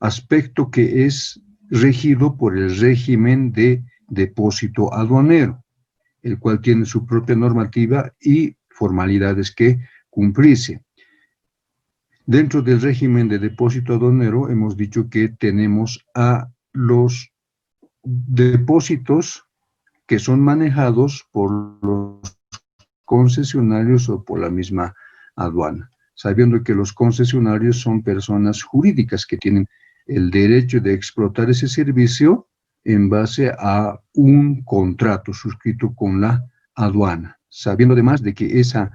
aspecto que es regido por el régimen de depósito aduanero, el cual tiene su propia normativa y formalidades que cumplirse. Dentro del régimen de depósito aduanero hemos dicho que tenemos a los depósitos que son manejados por los concesionarios o por la misma aduana, sabiendo que los concesionarios son personas jurídicas que tienen el derecho de explotar ese servicio en base a un contrato suscrito con la aduana, sabiendo además de que esa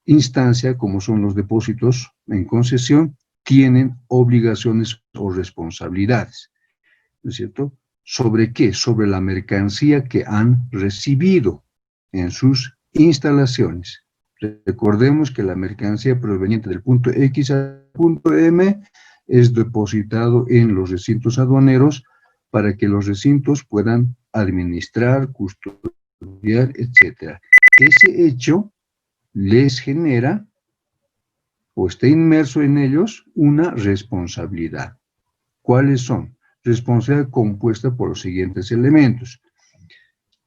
instancia, como son los depósitos en concesión, tienen obligaciones o responsabilidades, ¿no es cierto? ¿Sobre qué? Sobre la mercancía que han recibido en sus instalaciones. Recordemos que la mercancía proveniente del punto X al punto M es depositado en los recintos aduaneros para que los recintos puedan administrar, custodiar, etc. Ese hecho les genera, o está inmerso en ellos, una responsabilidad. ¿Cuáles son? Responsabilidad compuesta por los siguientes elementos.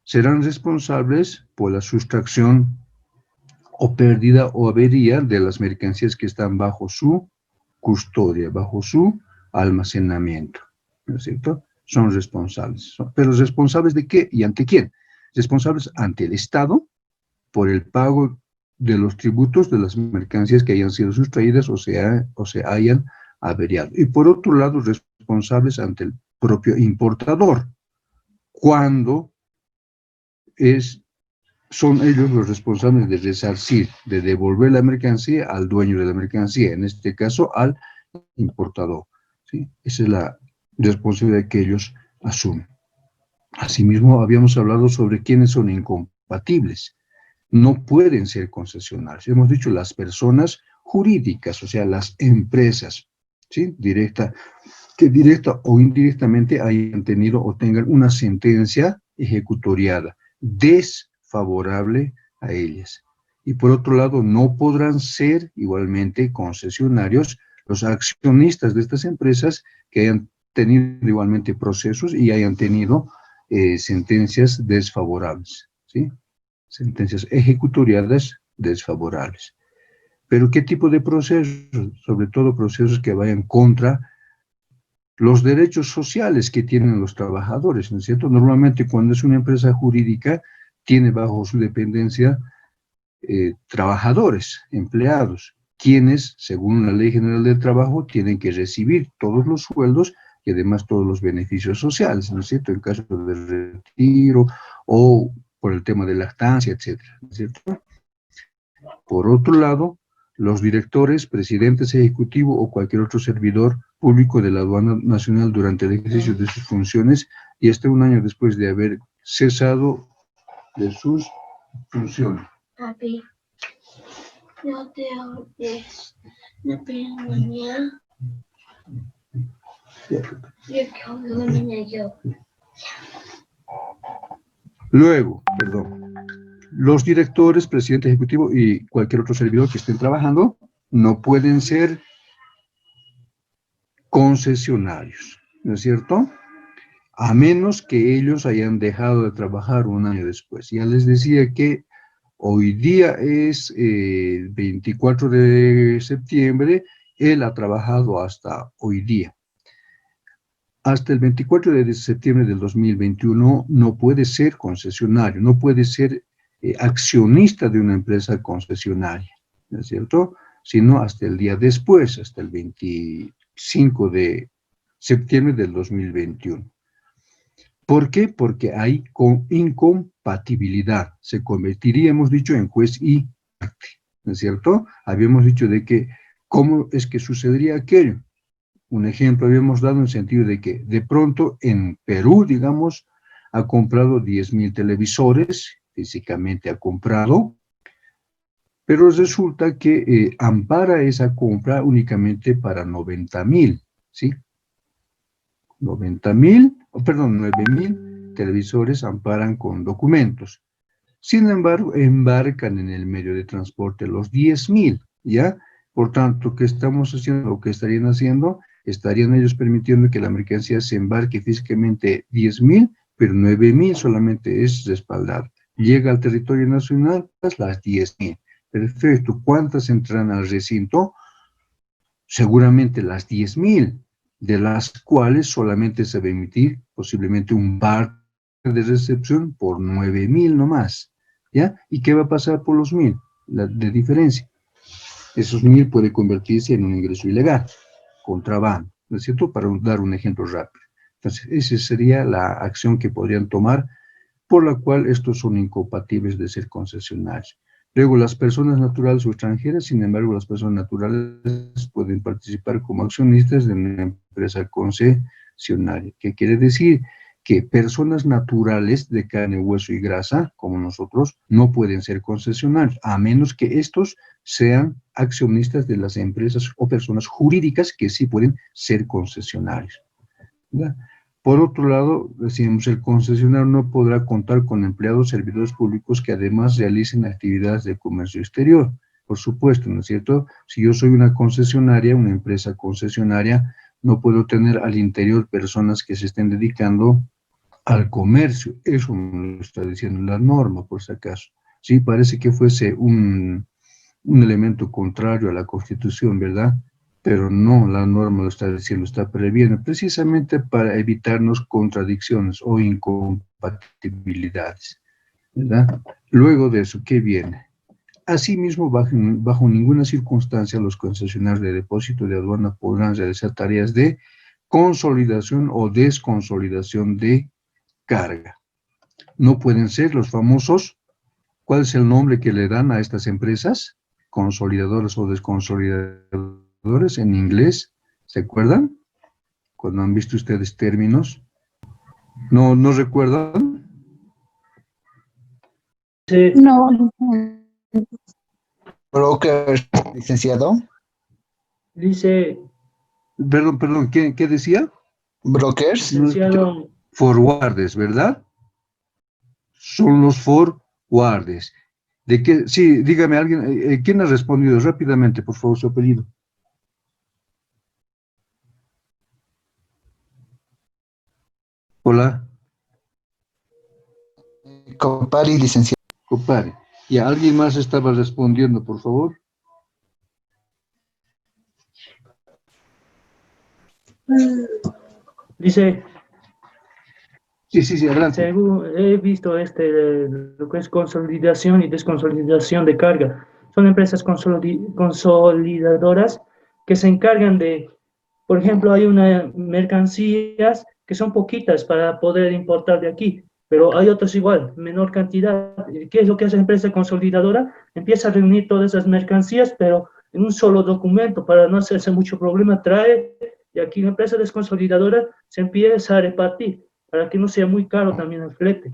Serán responsables por la sustracción o pérdida o avería de las mercancías que están bajo su custodia, bajo su almacenamiento, ¿no es cierto? Son responsables. ¿Pero responsables de qué y ante quién? Responsables ante el Estado por el pago de los tributos de las mercancías que hayan sido sustraídas o se hayan averiado. Y por otro lado, responsables ante el propio importador, cuando son ellos los responsables de resarcir, de devolver la mercancía al dueño de la mercancía, en este caso al importador, ¿sí? Esa es la responsabilidad que ellos asumen. Asimismo, habíamos hablado sobre quiénes son incompatibles. No pueden ser concesionarios. Hemos dicho las personas jurídicas, o sea, las empresas, ¿sí? Que directa o indirectamente hayan tenido o tengan una sentencia ejecutoriada desfavorable a ellas. Y por otro lado, no podrán ser igualmente concesionarios los accionistas de estas empresas que hayan tenido igualmente procesos y hayan tenido sentencias desfavorables, ¿sí? Sentencias ejecutoriadas desfavorables. ¿Pero qué tipo de procesos? Sobre todo procesos que vayan contra los derechos sociales que tienen los trabajadores, ¿no es cierto? Normalmente cuando es una empresa jurídica, tiene bajo su dependencia trabajadores, empleados, quienes, según la Ley General del Trabajo, tienen que recibir todos los sueldos y además todos los beneficios sociales, ¿no es cierto? En caso de retiro o por el tema de lactancia, etcétera, ¿no es cierto? Por otro lado, los directores, presidentes ejecutivos o cualquier otro servidor público de la Aduana Nacional durante el ejercicio de sus funciones y hasta un año después de haber cesado de sus funciones. Papi, no te oyes. No te oyes. Yo quiero dormir yo. Luego, los directores, presidente ejecutivo y cualquier otro servidor que estén trabajando no pueden ser concesionarios, ¿no es cierto? A menos que ellos hayan dejado de trabajar un año después. Ya les decía que hoy día es 24 de septiembre, él ha trabajado hasta hoy día. Hasta el 24 de septiembre del 2021 no puede ser concesionario, no puede ser accionista de una empresa concesionaria, ¿no es cierto? Sino hasta el día después, hasta el 25 de septiembre del 2021. ¿Por qué? Porque hay incompatibilidad. Se convertiría, hemos dicho, en juez y parte, ¿no es cierto? Habíamos dicho de que, ¿cómo es que sucedería aquello? Un ejemplo habíamos dado en el sentido de que de pronto en Perú, digamos, ha comprado 10,000 televisores, físicamente ha comprado, pero resulta que ampara esa compra únicamente para 90,000, ¿sí? 9,000 televisores amparan con documentos. Sin embargo, embarcan en el medio de transporte los 10,000, ¿ya? Por tanto, ¿qué estamos haciendo o qué estarían haciendo? estarían ellos permitiendo que la mercancía se embarque físicamente 10.000, pero 9.000 solamente es respaldado. Llega al territorio nacional, pues las 10.000. Perfecto. ¿Cuántas entran al recinto? Seguramente las 10.000, de las cuales solamente se va a emitir posiblemente un par de recepción por 9.000 nomás, ¿ya? ¿Y qué va a pasar por los 1.000? La de diferencia. Esos 1.000 puede convertirse en un ingreso ilegal, contrabando, ¿no es cierto? Para dar un ejemplo rápido. Entonces, esa sería la acción que podrían tomar, por la cual estos son incompatibles de ser concesionarios. Luego, las personas naturales o extranjeras, sin embargo, las personas naturales pueden participar como accionistas de una empresa concesionaria. ¿Qué quiere decir? Que personas naturales de carne, hueso y grasa, como nosotros, no pueden ser concesionarios, a menos que estos sean accionistas de las empresas o personas jurídicas que sí pueden ser concesionarios, ¿verdad? Por otro lado, decimos, el concesionario no podrá contar con empleados servidores públicos que además realicen actividades de comercio exterior. Por supuesto, ¿no es cierto? Si yo soy una concesionaria, una empresa concesionaria, no puedo tener al interior personas que se estén dedicando al comercio. Eso me lo está diciendo la norma, por si acaso. Sí, parece que fuese un elemento contrario a la Constitución, ¿verdad? Pero no, la norma lo está diciendo, está previendo, precisamente para evitarnos contradicciones o incompatibilidades, ¿verdad? Luego de eso, ¿qué viene? Asimismo, bajo ninguna circunstancia los concesionarios de depósito de aduana podrán realizar tareas de consolidación o desconsolidación de carga. No pueden ser los famosos, ¿cuál es el nombre que le dan a estas empresas? Consolidadores o desconsolidadores en inglés, ¿se acuerdan? Cuando han visto ustedes términos, ¿no recuerdan? Sí. No, Broker, licenciado. Dice, Perdón, ¿qué decía? Brokers. licenciado, Forwarders, ¿verdad? Son los forwarders. ¿De qué? Sí, dígame alguien, ¿quién ha respondido? Rápidamente, por favor, su apellido. Hola, Copari, licenciado. compadre. ¿Y alguien más estaba respondiendo, por favor? dice, Sí, adelante. según he visto lo que es consolidación y desconsolidación de carga. Son empresas consolidadoras que se encargan de, por ejemplo, hay unas mercancías que son poquitas para poder importar de aquí, pero hay otras igual, menor cantidad. ¿Qué es lo que hace la empresa consolidadora? Empieza a reunir todas esas mercancías, pero en un solo documento para no hacerse mucho problema, trae, y aquí la empresa desconsolidadora se empieza a repartir para que no sea muy caro también el flete.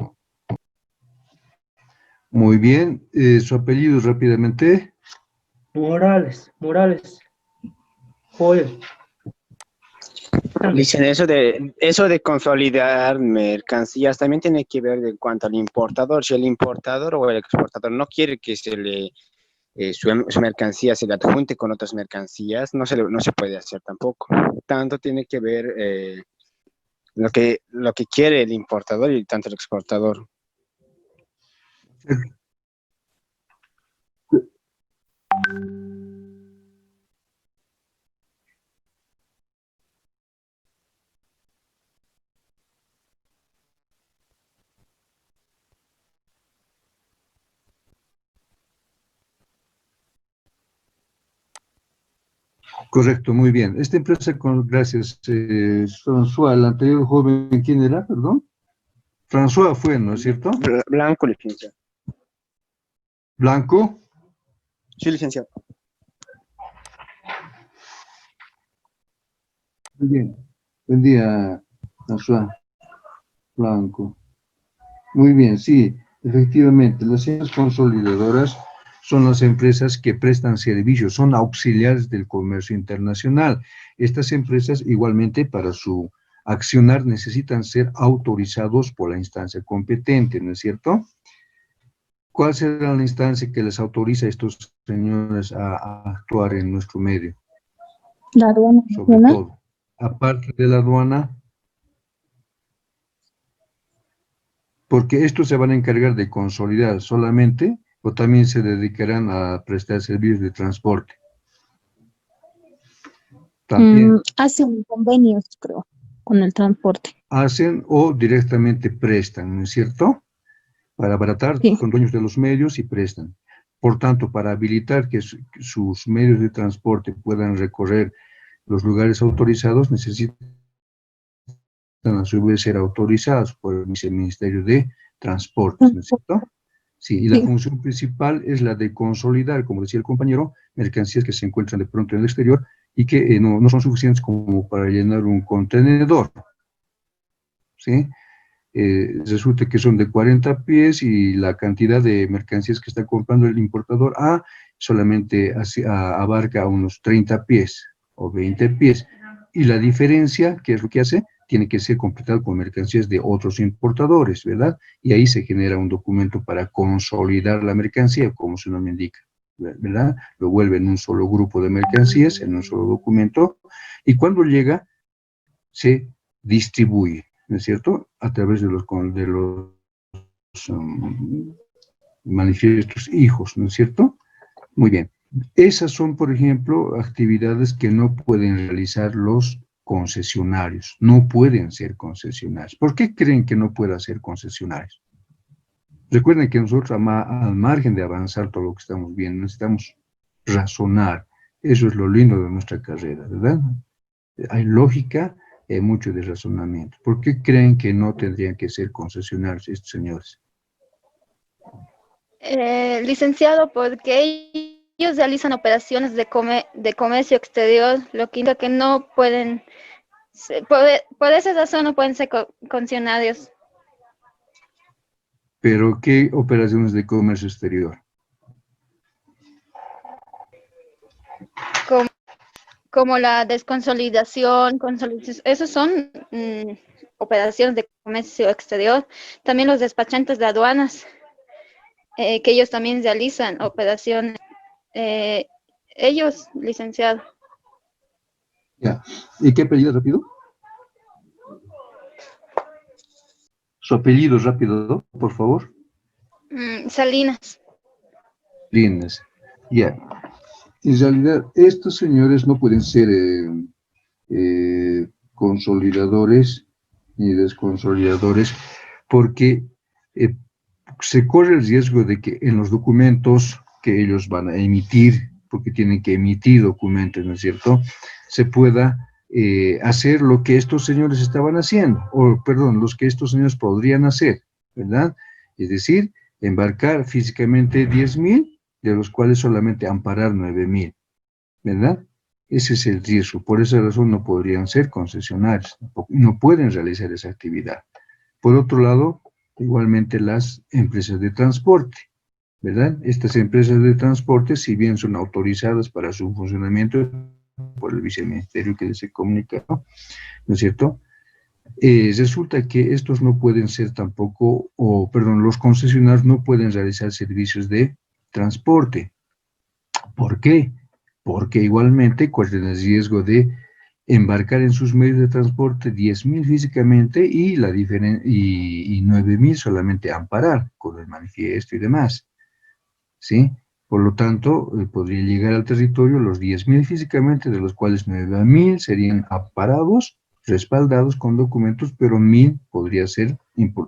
Muy bien, su apellido rápidamente. Morales, Joel. Dicen eso de consolidar mercancías también tiene que ver en cuanto al importador. Si el importador o el exportador no quiere que su mercancía se le adjunte con otras mercancías, no se puede hacer tampoco. Tanto tiene que ver lo que quiere el importador y tanto el exportador. Correcto, muy bien. Esta empresa, gracias, François, el anterior joven, ¿quién era, perdón? François fue, ¿no es cierto? Blanco, licenciado. Blanco. Sí, licenciado. Muy bien. Buen día, François. Blanco. Muy bien, sí, efectivamente, las empresas consolidadoras son las empresas que prestan servicios, son auxiliares del comercio internacional. Estas empresas igualmente para su accionar necesitan ser autorizados por la instancia competente, ¿no es cierto? ¿Cuál será la instancia que les autoriza a estos señores a actuar en nuestro medio? la aduana Sobre nacional. todo. aparte de la aduana, porque estos se van a encargar de consolidar solamente, o también se dedicarán a prestar servicios de transporte. También Hacen convenios, creo, con el transporte. hacen o directamente prestan, ¿no es cierto? Para abaratar, Sí. son dueños de los medios y prestan. Por tanto, para habilitar que sus medios de transporte puedan recorrer los lugares autorizados, necesitan a su vez ser autorizados por el Ministerio de Transportes, ¿no es cierto? Sí, y la Sí. función principal es la de consolidar, como decía el compañero, mercancías que se encuentran de pronto en el exterior y que no son suficientes como para llenar un contenedor, ¿sí? Resulta que son de 40 pies y la cantidad de mercancías que está comprando el importador A solamente abarca unos 30 pies o 20 pies. Y la diferencia, ¿qué es lo que hace? Tiene que ser completado con mercancías de otros importadores, ¿verdad? Y ahí se genera un documento para consolidar la mercancía, como su nombre indica, ¿verdad? Lo vuelve en un solo grupo de mercancías, en un solo documento, y cuando llega, se distribuye, ¿no es cierto?, a través de los manifiestos hijos, ¿no es cierto? Muy bien. Esas son, por ejemplo, actividades que no pueden realizar los concesionarios. No pueden ser concesionarios. ¿Por qué creen que no puedan ser concesionarios? Recuerden que nosotros, al margen de avanzar todo lo que estamos viendo, necesitamos razonar. Eso es lo lindo de nuestra carrera, ¿verdad? Hay lógica, mucho de razonamiento. ¿Por qué creen que no tendrían que ser concesionarios estos señores? Licenciado, porque ellos realizan operaciones de comercio exterior, lo que indica que no pueden, por esa razón no pueden ser concesionarios. ¿Pero qué operaciones de comercio exterior? Como la desconsolidación, esos son operaciones de comercio exterior. También los despachantes de aduanas, que ellos también realizan operaciones. Ellos, licenciado. Ya. ¿Y qué apellido rápido? Su apellido rápido, por favor. Salinas. Líneas. Ya. En realidad, estos señores no pueden ser consolidadores ni desconsolidadores porque se corre el riesgo de que en los documentos que ellos van a emitir, porque tienen que emitir documentos, ¿no es cierto?, se pueda hacer lo que estos señores estaban haciendo, o perdón, los que estos señores podrían hacer, ¿verdad? Es decir, embarcar físicamente 10.000, de los cuales solamente amparar 9.000, ¿verdad? Ese es el riesgo. Por esa razón no podrían ser concesionarios, no pueden realizar esa actividad. Por otro lado, igualmente las empresas de transporte, ¿verdad? Estas empresas de transporte, si bien son autorizadas para su funcionamiento por el viceministerio que les he comunicado, ¿no es cierto?, resulta que estos no pueden ser tampoco, los concesionarios no pueden realizar servicios de transporte. ¿Por qué? Porque igualmente corren el riesgo de embarcar en sus medios de transporte 10.000 físicamente y 9.000 solamente amparar con el manifiesto y demás, ¿sí? Por lo tanto, podría llegar al territorio los 10.000 físicamente, de los cuales 9.000 serían amparados, respaldados con documentos, pero 1.000 podría ser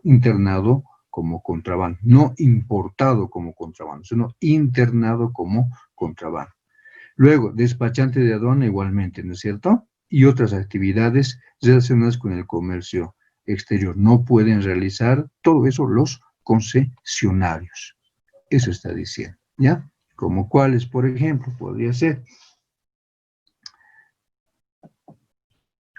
internado como contrabando, no importado como contrabando, sino internado como contrabando. Luego, despachante de aduana igualmente, ¿no es cierto? Y otras actividades relacionadas con el comercio exterior. No pueden realizar todo eso los concesionarios. Eso está diciendo, ¿ya? Como cuáles, por ejemplo, podría ser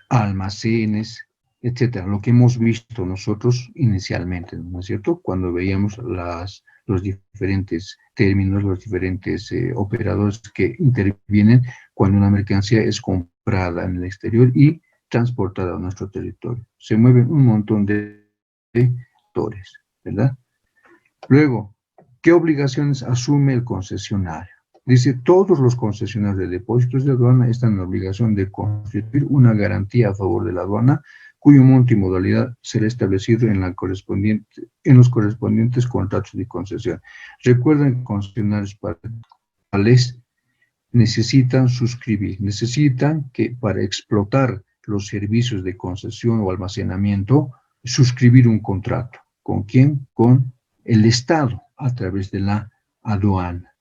almacenes, etcétera, lo que hemos visto nosotros inicialmente, ¿no es cierto? Cuando veíamos los diferentes términos, los diferentes operadores que intervienen cuando una mercancía es comprada en el exterior y transportada a nuestro territorio. Se mueven un montón de actores, ¿verdad? Luego, ¿qué obligaciones asume el concesionario? Dice, todos los concesionarios de depósitos de aduana están en obligación de constituir una garantía a favor de la aduana, cuyo monto y modalidad será establecido en los correspondientes contratos de concesión. Recuerden que concesionarios particulares necesitan suscribir, necesitan que para explotar los servicios de concesión o almacenamiento, suscribir un contrato. ¿Con quién? Con el Estado, a través de la aduana.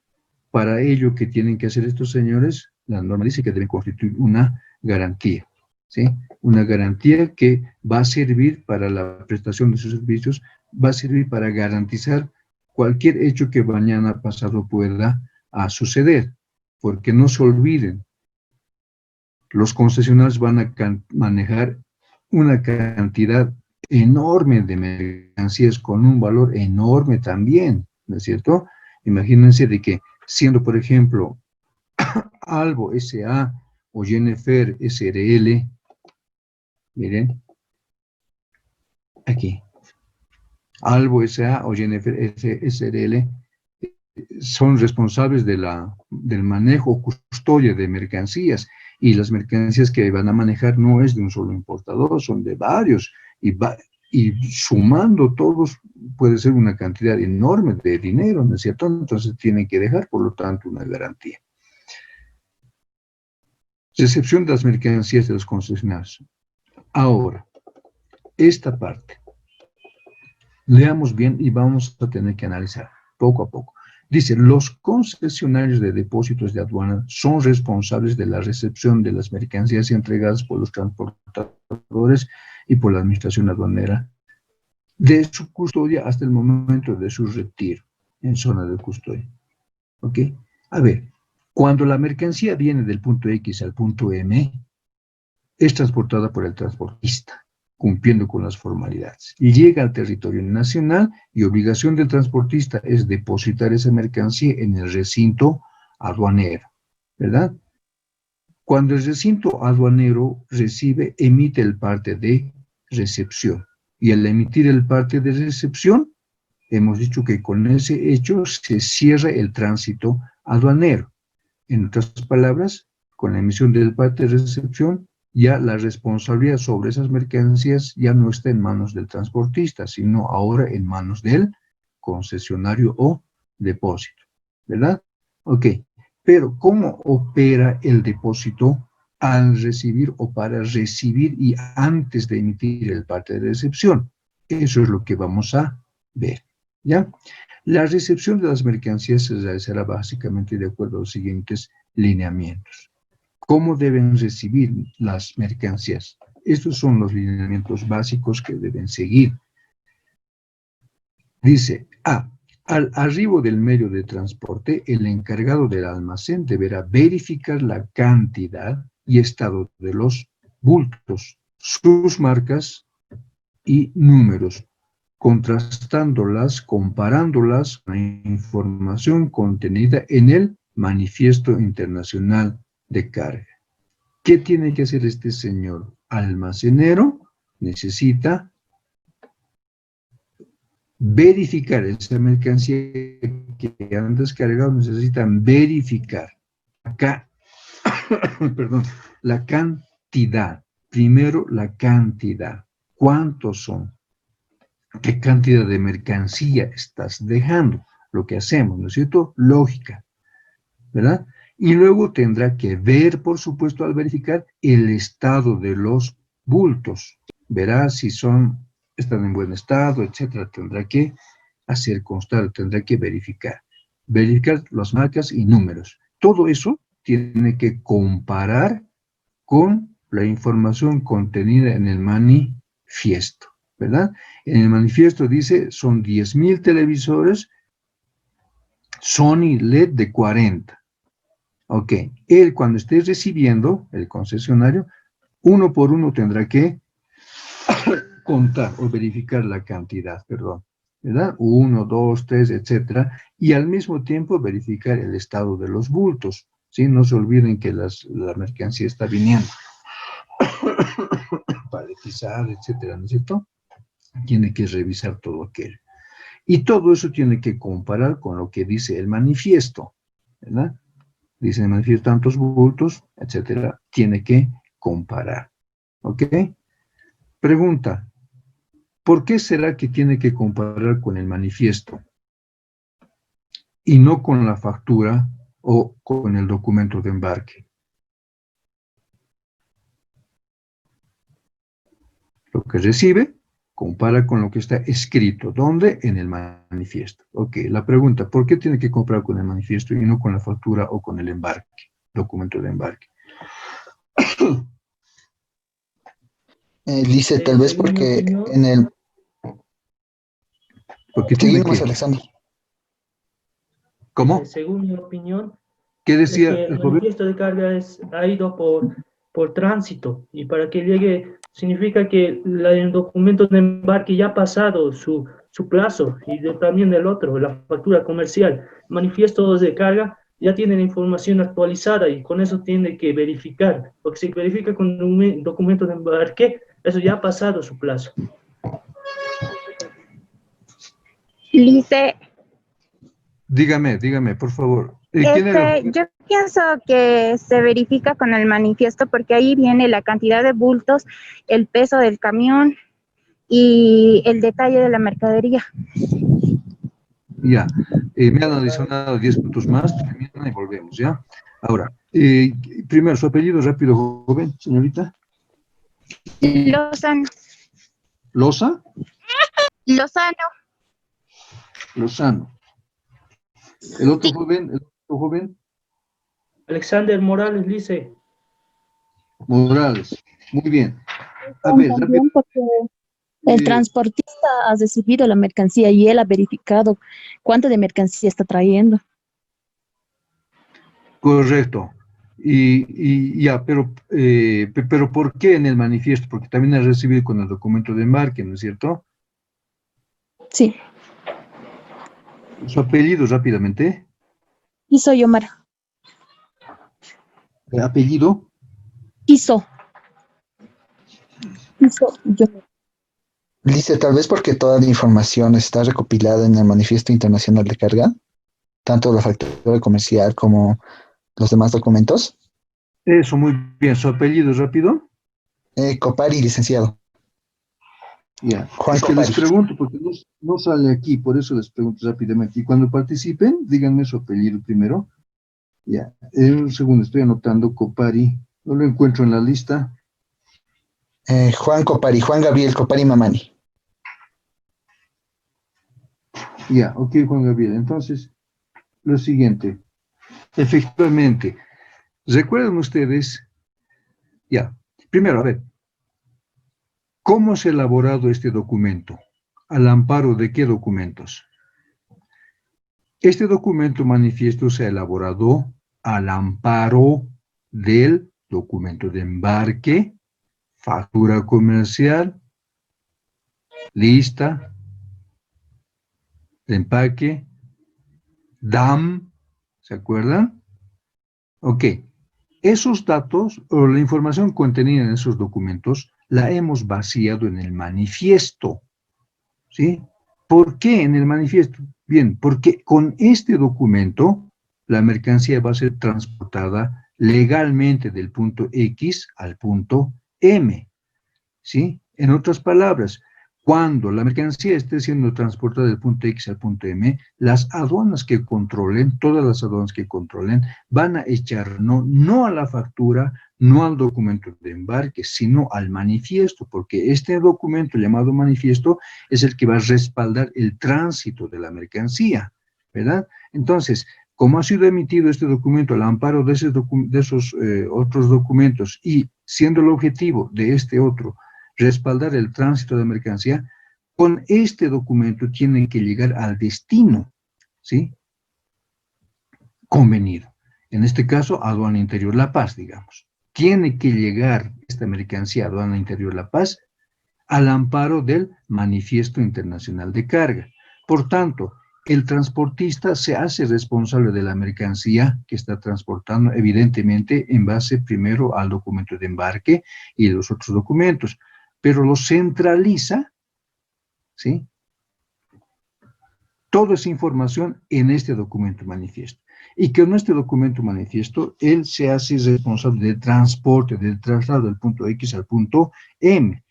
Para ello, ¿qué tienen que hacer estos señores? La norma dice que deben constituir una garantía, ¿sí? Una garantía que va a servir para la prestación de sus servicios, va a servir para garantizar cualquier hecho que mañana pasado pueda suceder. Porque no se olviden, los concesionarios van a manejar una cantidad enorme de mercancías con un valor enorme también, ¿no es cierto? Imagínense de que siendo, por ejemplo, Albo S.A. o Jennifer S.R.L., miren, aquí, Albo S.A. o Jennifer S.R.L. son responsables del manejo o custodia de mercancías, y las mercancías que van a manejar no es de un solo importador, son de varios, y sumando todos puede ser una cantidad enorme de dinero, ¿no es cierto? Entonces tienen que dejar, por lo tanto, una garantía. Recepción de las mercancías de los concesionarios. Ahora, esta parte, leamos bien y vamos a tener que analizar poco a poco. Dice, los concesionarios de depósitos de aduana son responsables de la recepción de las mercancías entregadas por los transportadores y por la administración aduanera de su custodia hasta el momento de su retiro en zona de custodia. ¿Ok? A ver, cuando la mercancía viene del punto X al punto M, es transportada por el transportista, cumpliendo con las formalidades. Y llega al territorio nacional y obligación del transportista es depositar esa mercancía en el recinto aduanero, ¿verdad? Cuando el recinto aduanero recibe, emite el parte de recepción. Y al emitir el parte de recepción, hemos dicho que con ese hecho se cierra el tránsito aduanero. En otras palabras, con la emisión del parte de recepción, ya la responsabilidad sobre esas mercancías ya no está en manos del transportista, sino ahora en manos del concesionario o depósito, ¿verdad? Ok, pero ¿cómo opera el depósito al recibir o para recibir y antes de emitir el parte de recepción? Eso es lo que vamos a ver, ¿ya? La recepción de las mercancías se realizará básicamente de acuerdo a los siguientes lineamientos. ¿Cómo deben recibir las mercancías? Estos son los lineamientos básicos que deben seguir. Dice, al arribo del medio de transporte, el encargado del almacén deberá verificar la cantidad y estado de los bultos, sus marcas y números, contrastándolas, comparándolas con la información contenida en el Manifiesto Internacional de Carga. ¿Qué tiene que hacer este señor almacenero? Necesita verificar esa mercancía que han descargado, necesitan verificar acá, perdón, la cantidad. Primero la cantidad. ¿Cuántos son? ¿Qué cantidad de mercancía estás dejando? Lo que hacemos, ¿no es cierto? Lógica, ¿verdad? Y luego tendrá que ver, por supuesto, al verificar el estado de los bultos. Verá si están en buen estado, etcétera. Tendrá que hacer constar, tendrá que verificar. Verificar las marcas y números. Todo eso tiene que comparar con la información contenida en el manifiesto, ¿verdad? En el manifiesto dice, son 10,000 televisores Sony LED de 40. Ok, él cuando esté recibiendo, el concesionario, uno por uno tendrá que contar o verificar la cantidad, perdón, ¿verdad? 1, 2, 3, etcétera, y al mismo tiempo verificar el estado de los bultos, ¿sí? No se olviden que la mercancía está viniendo paletizada, etcétera, ¿no es cierto? Tiene que revisar todo aquello. Y todo eso tiene que comparar con lo que dice el manifiesto, ¿verdad? dice en el manifiesto tantos bultos, etcétera, tiene que comparar. ¿Ok? Pregunta, ¿por qué será que tiene que comparar con el manifiesto y no con la factura o con el documento de embarque? Lo que recibe, compara con lo que está escrito. ¿Dónde? En el manifiesto. Ok, la pregunta, ¿por qué tiene que comparar con el manifiesto y no con la factura o con el embarque, documento de embarque? Dice, tal vez Según mi porque opinión, en el... Porque tiene Seguimos, que... Alexander. ¿Cómo? según mi opinión, ¿Qué es decía que el el joven? manifiesto de carga ha ido por tránsito y para que llegue significa que el documento de embarque ya ha pasado su plazo y también el otro, la factura comercial. Manifiestos de carga ya tienen información actualizada y con eso tiene que verificar, porque si verifica con un documento de embarque, eso ya ha pasado su plazo. Lice, Dígame, por favor. ¿Quién era el joven? yo pienso que se verifica con el manifiesto porque ahí viene la cantidad de bultos, el peso del camión y el detalle de la mercadería. Ya, me han adicionado 10 puntos más, termina y volvemos, ¿ya? Ahora, primero, su apellido rápido, joven, señorita. Lozano. ¿Loza? Lozano. Lozano. El otro joven, Alexander Morales dice, Morales. Muy bien. A ver, rápido. También porque el transportista ha recibido la mercancía y él ha verificado cuánto de mercancía está trayendo. Correcto. Y ya, pero ¿por qué en el manifiesto? Porque también ha recibido con el documento de embarque, ¿no es cierto? Sí. Su apellido rápidamente. Hizo Yomar. Apellido. Hizo Yomar. Dice, tal vez porque toda la información está recopilada en el Manifiesto Internacional de Carga, tanto la factura comercial como los demás documentos. Eso, muy bien. Su apellido rápido. Copari, licenciado. Ya, Juan es que les Copari. pregunto porque no sale aquí, por eso les pregunto rápidamente. Y cuando participen, díganme su apellido primero. Ya, en un segundo estoy anotando Copari, no lo encuentro en la lista. Juan Copari, Juan Gabriel Copari Mamani. Ya, ok, Juan Gabriel. Entonces, lo siguiente. Efectivamente, recuerden ustedes, ya, primero, a ver, ¿cómo se ha elaborado este documento? ¿Al amparo de qué documentos? Este documento manifiesto se ha elaborado al amparo del documento de embarque, factura comercial, lista de empaque, DAM, ¿se acuerdan? Ok, esos datos o la información contenida en esos documentos la hemos vaciado en el manifiesto, ¿sí? ¿Por qué en el manifiesto? Bien, porque con este documento la mercancía va a ser transportada legalmente del punto X al punto M, ¿sí? En otras palabras, cuando la mercancía esté siendo transportada del punto X al punto M, las aduanas que controlen, todas las aduanas que controlen, van a echar no a la factura, no al documento de embarque, sino al manifiesto, porque este documento llamado manifiesto es el que va a respaldar el tránsito de la mercancía, ¿verdad? Entonces, como ha sido emitido este documento al amparo de esos otros documentos y siendo el objetivo de este otro respaldar el tránsito de mercancía, con este documento tienen que llegar al destino, ¿sí? Convenido. En este caso, Aduana Interior La Paz, digamos. Tiene que llegar esta mercancía a Aduana Interior La Paz al amparo del Manifiesto Internacional de Carga. Por tanto, el transportista se hace responsable de la mercancía que está transportando, evidentemente en base primero al documento de embarque y los otros documentos, pero lo centraliza, ¿sí? toda esa información en este documento manifiesto. Y que en este documento manifiesto, él se hace responsable del transporte, del traslado del punto X al punto M.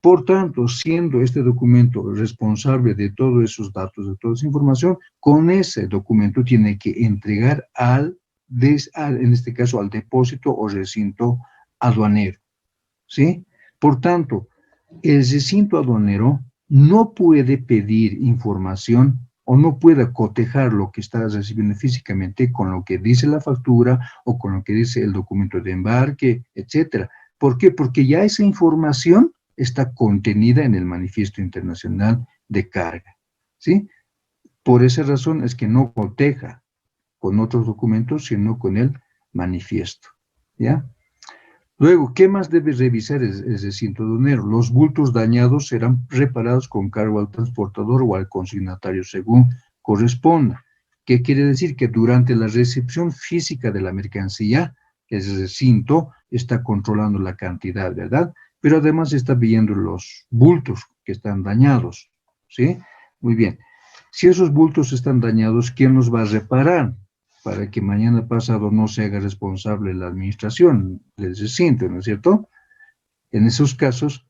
Por tanto, siendo este documento responsable de todos esos datos, de toda esa información, con ese documento tiene que entregar en este caso, al depósito o recinto aduanero, ¿sí? Por tanto, el recinto aduanero no puede pedir información o no puede cotejar lo que está recibiendo físicamente con lo que dice la factura o con lo que dice el documento de embarque, etcétera. ¿Por qué? Porque ya esa información está contenida en el Manifiesto Internacional de Carga, ¿sí? Por esa razón es que no coteja con otros documentos, sino con el manifiesto, ¿ya? Luego, ¿qué más debe revisar el recinto aduanero? Los bultos dañados serán reparados con cargo al transportador o al consignatario según corresponda. ¿Qué quiere decir? Que durante la recepción física de la mercancía, el recinto está controlando la cantidad, ¿verdad? Pero además está viendo los bultos que están dañados, ¿sí? Muy bien. Si esos bultos están dañados, ¿quién los va a reparar? Para que mañana pasado no se haga responsable la administración del recinto, ¿no es cierto? En esos casos,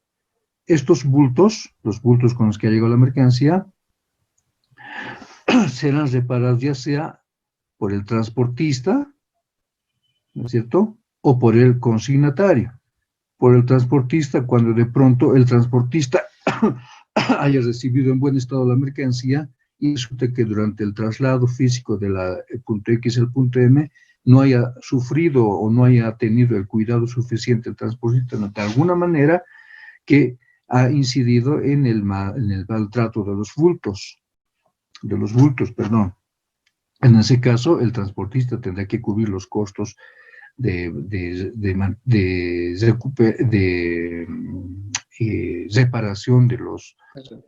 estos bultos, los bultos con los que ha llegado la mercancía, serán reparados ya sea por el transportista, ¿no es cierto? O por el consignatario. Por el transportista, cuando de pronto el transportista haya recibido en buen estado la mercancía y resulta que durante el traslado físico del punto X al punto M no haya sufrido o no haya tenido el cuidado suficiente el transportista de alguna manera que ha incidido en el maltrato de los bultos, perdón. En ese caso, el transportista tendrá que cubrir los costos de reparación de los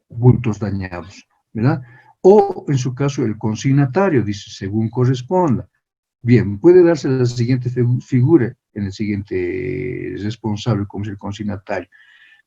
bultos dañados, ¿verdad? O, en su caso, el consignatario, dice, según corresponda. Bien, puede darse la siguiente figura en el siguiente responsable, como es el consignatario,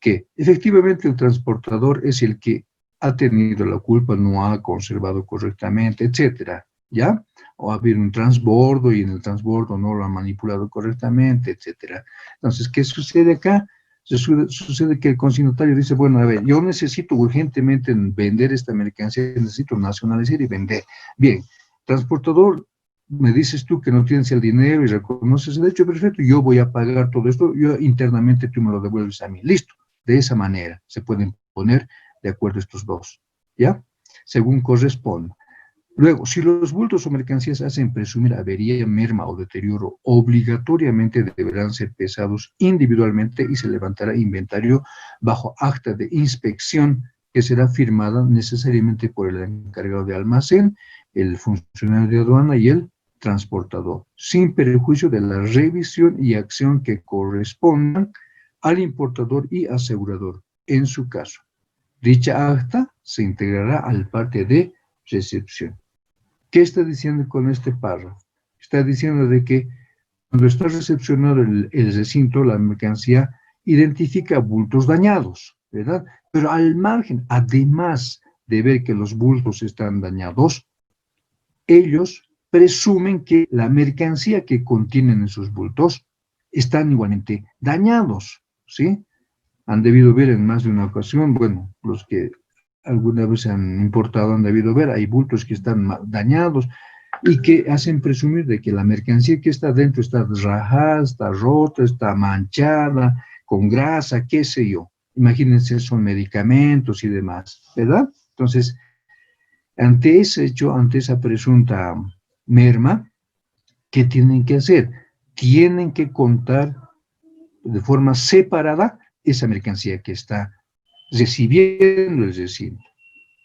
que efectivamente el transportador es el que ha tenido la culpa, no ha conservado correctamente, etcétera, ¿ya? O ha habido un transbordo y en el transbordo no lo ha manipulado correctamente, etcétera. Entonces, ¿qué sucede acá? Sucede que el consignatario dice, bueno, a ver, yo necesito urgentemente vender esta mercancía, necesito nacionalizar y vender. Bien, transportador, me dices tú que no tienes el dinero y reconoces el hecho, perfecto, yo voy a pagar todo esto, yo internamente tú me lo devuelves a mí. Listo, de esa manera se pueden poner de acuerdo estos dos, ¿ya? Según corresponda. Luego, si los bultos o mercancías hacen presumir avería, merma o deterioro, obligatoriamente deberán ser pesados individualmente y se levantará inventario bajo acta de inspección que será firmada necesariamente por el encargado de almacén, el funcionario de aduana y el transportador, sin perjuicio de la revisión y acción que correspondan al importador y asegurador. En su caso, dicha acta se integrará al parte de recepción. ¿Qué está diciendo con este párrafo? Está diciendo de que cuando está recepcionado el recinto, la mercancía identifica bultos dañados, ¿verdad? Pero al margen, además de ver que los bultos están dañados, ellos presumen que la mercancía que contienen esos bultos están igualmente dañados, ¿sí? Han debido ver en más de una ocasión, bueno, los que alguna vez han importado han debido ver, hay bultos que están dañados y que hacen presumir de que la mercancía que está dentro está rajada, está rota, está manchada, con grasa, qué sé yo. Imagínense, son medicamentos y demás, ¿verdad? Entonces, ante ese hecho, ante esa presunta merma, ¿qué tienen que hacer? Tienen que contar de forma separada esa mercancía que está recibiendo el recinto.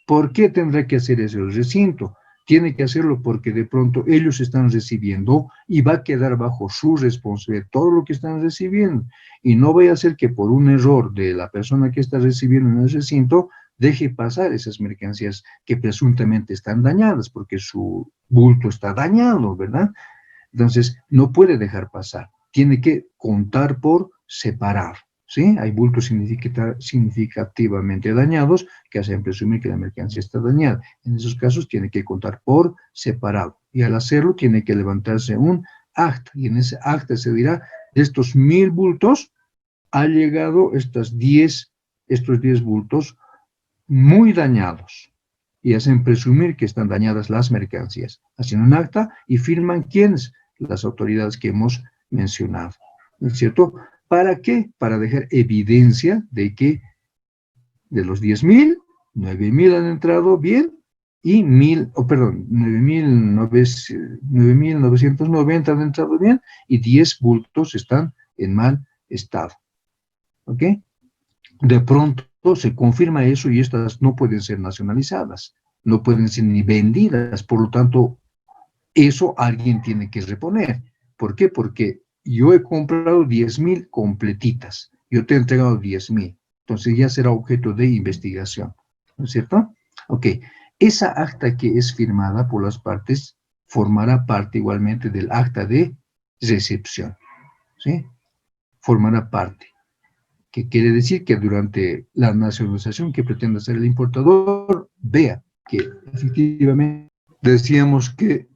¿Por qué tendrá que hacer eso el recinto? Tiene que hacerlo porque de pronto ellos están recibiendo y va a quedar bajo su responsabilidad todo lo que están recibiendo. Y no vaya a ser que por un error de la persona que está recibiendo en el recinto deje pasar esas mercancías que presuntamente están dañadas porque su bulto está dañado, ¿verdad? Entonces, no puede dejar pasar. Tiene que contar por separar, ¿sí? Hay bultos significativamente dañados que hacen presumir que la mercancía está dañada. En esos casos tiene que contar por separado. Y al hacerlo tiene que levantarse un acta. Y en ese acta se dirá, de estos 1000 bultos, ha llegado estos 10 bultos muy dañados. Y hacen presumir que están dañadas las mercancías. Hacen un acta y firman quiénes, las autoridades que hemos mencionado. ¿No es cierto? ¿Para qué? Para dejar evidencia de que de los 10.000, 9.000 han entrado bien y 9.990 han entrado bien y 10 bultos están en mal estado. ¿Ok? De pronto se confirma eso y estas no pueden ser nacionalizadas, no pueden ser ni vendidas, por lo tanto, eso alguien tiene que reponer. ¿Por qué? Porque yo he comprado 10.000 completitas, yo te he entregado 10.000, entonces ya será objeto de investigación, ¿no es cierto? Ok, esa acta que es firmada por las partes formará parte igualmente del acta de recepción, ¿sí? Formará parte, que quiere decir que durante la nacionalización que pretende hacer el importador, vea que efectivamente decíamos que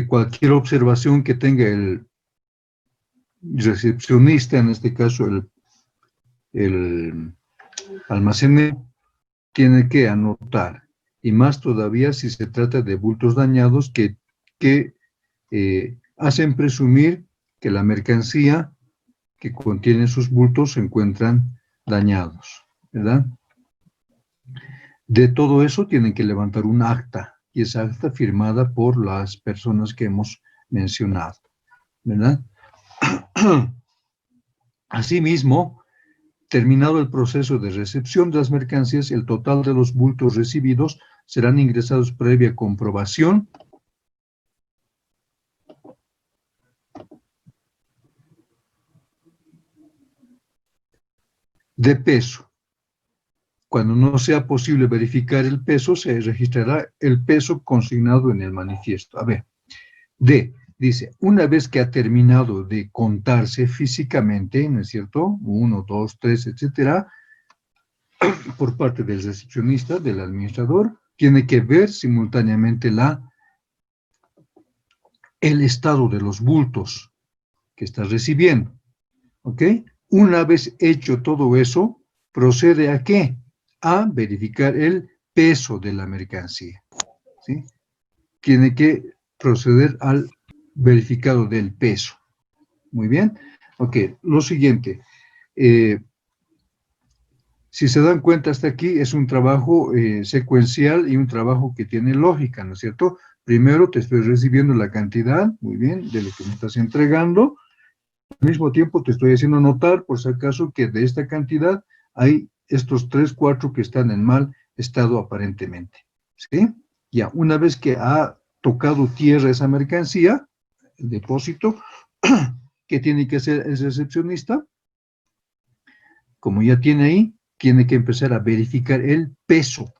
cualquier observación que tenga el recepcionista, en este caso el almacenero, tiene que anotar, y más todavía si se trata de bultos dañados que hacen presumir que la mercancía que contiene sus bultos se encuentran dañados, ¿verdad? De todo eso tienen que levantar un acta, y esa acta firmada por las personas que hemos mencionado, ¿verdad? Asimismo, terminado el proceso de recepción de las mercancías, el total de los bultos recibidos serán ingresados previa comprobación de peso. Cuando no sea posible verificar el peso, se registrará el peso consignado en el manifiesto. A ver, dice, una vez que ha terminado de contarse físicamente, ¿no es cierto? 1, 2, 3, etcétera, por parte del recepcionista, del administrador, tiene que ver simultáneamente el estado de los bultos que está recibiendo, ¿ok? Una vez hecho todo eso, procede ¿a qué? A verificar el peso de la mercancía, ¿sí? Tiene que proceder al verificado del peso. Muy bien. Ok, lo siguiente. Si se dan cuenta hasta aquí, es un trabajo secuencial y un trabajo que tiene lógica, ¿no es cierto? Primero te estoy recibiendo la cantidad, muy bien, de lo que me estás entregando. Al mismo tiempo te estoy haciendo notar, por si acaso, que de esta cantidad hay estos 3, 4 que están en mal estado aparentemente, ¿sí? Ya, una vez que ha tocado tierra esa mercancía, el depósito, ¿qué tiene que hacer el recepcionista? Como ya tiene ahí, tiene que empezar a verificar el peso,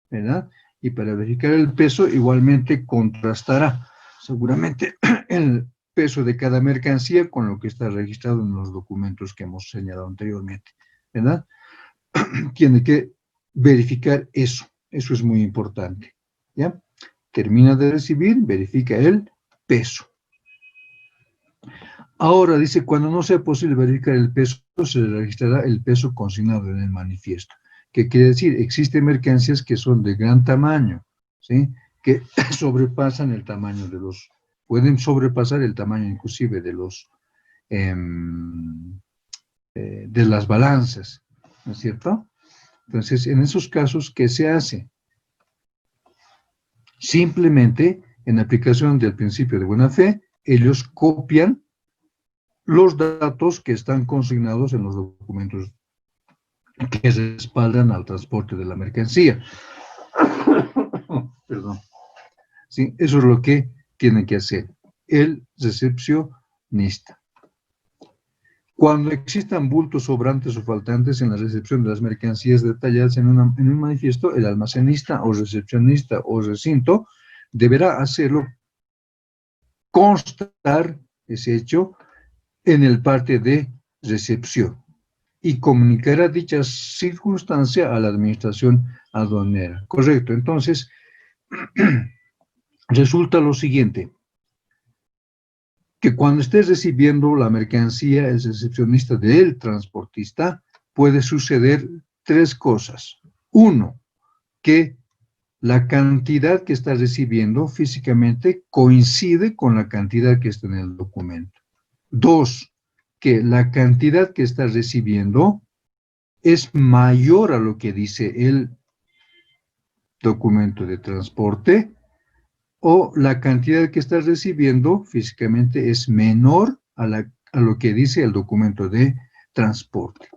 ¿verdad? Y para verificar el peso, igualmente contrastará seguramente el peso de cada mercancía con lo que está registrado en los documentos que hemos señalado anteriormente, ¿verdad? Tiene que verificar eso. Eso es muy importante, ¿ya? Termina de recibir, verifica el peso. Ahora dice, cuando no sea posible verificar el peso, se registrará el peso consignado en el manifiesto. ¿Qué quiere decir? Existen mercancías que son de gran tamaño, ¿sí? Que sobrepasan el tamaño pueden sobrepasar el tamaño inclusive de las balanzas, ¿no es cierto? Entonces, en esos casos, ¿qué se hace? Simplemente, en aplicación del principio de buena fe, ellos copian los datos que están consignados en los documentos que respaldan al transporte de la mercancía. Perdón. Sí, eso es lo que tiene que hacer el recepcionista. Cuando existan bultos sobrantes o faltantes en la recepción de las mercancías detalladas en un manifiesto, el almacenista o recepcionista o recinto deberá hacerlo constar ese hecho en el parte de recepción y comunicará dicha circunstancia a la administración aduanera. Correcto. Entonces, resulta lo siguiente, que cuando estés recibiendo la mercancía, el recepcionista del transportista, puede suceder tres cosas. Uno, que la cantidad que está recibiendo físicamente coincide con la cantidad que está en el documento. Dos, que la cantidad que está recibiendo es mayor a lo que dice el documento de transporte, o la cantidad que estás recibiendo físicamente es menor a lo que dice el documento de transporte.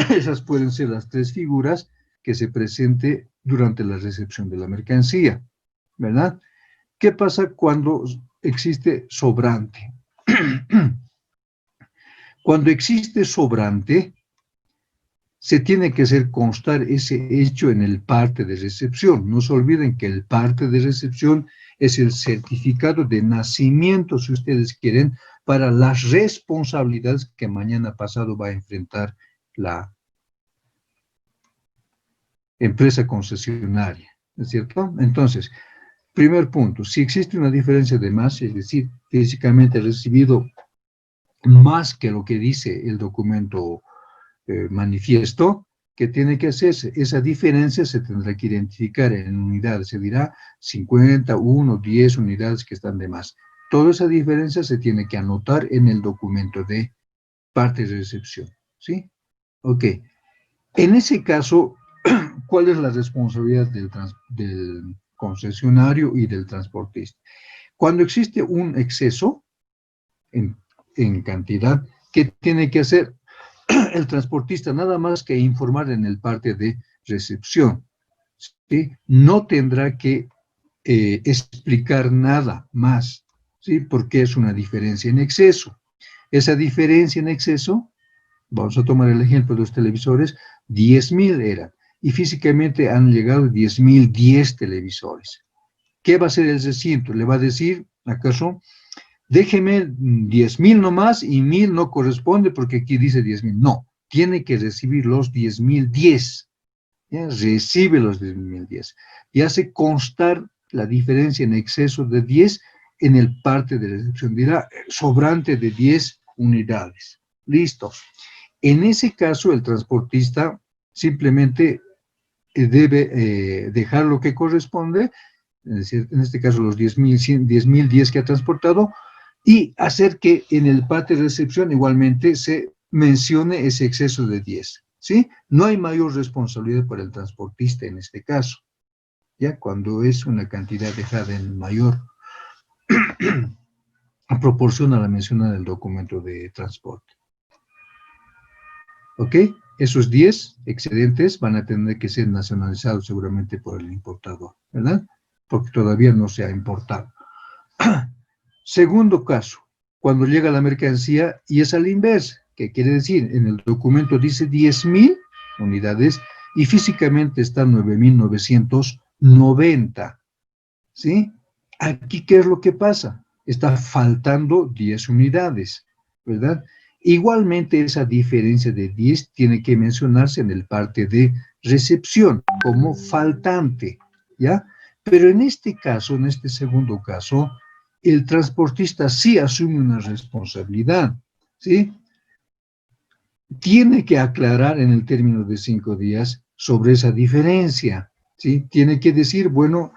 Esas pueden ser las tres figuras que se presente durante la recepción de la mercancía, ¿verdad? ¿Qué pasa cuando existe sobrante? Cuando existe sobrante, se tiene que hacer constar ese hecho en el parte de recepción. No se olviden que el parte de recepción es el certificado de nacimiento, si ustedes quieren, para las responsabilidades que mañana pasado va a enfrentar la empresa concesionaria, ¿no es cierto? Entonces, primer punto, si existe una diferencia de masa, es decir, físicamente recibido más que lo que dice el documento manifiesto, que tiene que hacerse. Esa diferencia se tendrá que identificar en unidades, se dirá 50, 1, 10 unidades que están de más. Toda esa diferencia se tiene que anotar en el documento de parte de recepción, ¿sí? Ok. En ese caso, ¿cuál es la responsabilidad del concesionario y del transportista? Cuando existe un exceso en cantidad, ¿qué tiene que hacer el transportista? Nada más que informar en el parte de recepción, ¿sí? No tendrá que explicar nada más, ¿sí? Porque es una diferencia en exceso. Esa diferencia en exceso, vamos a tomar el ejemplo de los televisores, 10,000 eran, y físicamente han llegado 10,010 televisores. ¿Qué va a hacer el recinto? Le va a decir, ¿acaso? Déjeme 10,000 nomás y 1,000 no corresponde porque aquí dice 10,000. No, tiene que recibir los 10,010. ¿Ya? Recibe los 10,010 y hace constar la diferencia en exceso de 10 en el parte de recepción. Dirá sobrante de 10 unidades. Listo. En ese caso, el transportista simplemente debe dejar lo que corresponde, es decir, en este caso los 10,010 que ha transportado, y hacer que en el parte de recepción igualmente se mencione ese exceso de 10, ¿sí? No hay mayor responsabilidad para el transportista en este caso, ¿ya? Cuando es una cantidad dejada en mayor proporción a la mencionada del documento de transporte. ¿Ok? Esos 10 excedentes van a tener que ser nacionalizados seguramente por el importador, ¿verdad? Porque todavía no se ha importado. Segundo caso, cuando llega la mercancía y es al inverso, ¿qué quiere decir? En el documento dice 10,000 unidades y físicamente está 9,990, ¿sí? Aquí, ¿qué es lo que pasa? Está faltando 10 unidades, ¿verdad? Igualmente, esa diferencia de 10 tiene que mencionarse en el parte de recepción como faltante, ¿ya? Pero en este caso, en este segundo caso, el transportista sí asume una responsabilidad, ¿sí? Tiene que aclarar en el término de 5 días sobre esa diferencia, ¿sí? Tiene que decir, bueno,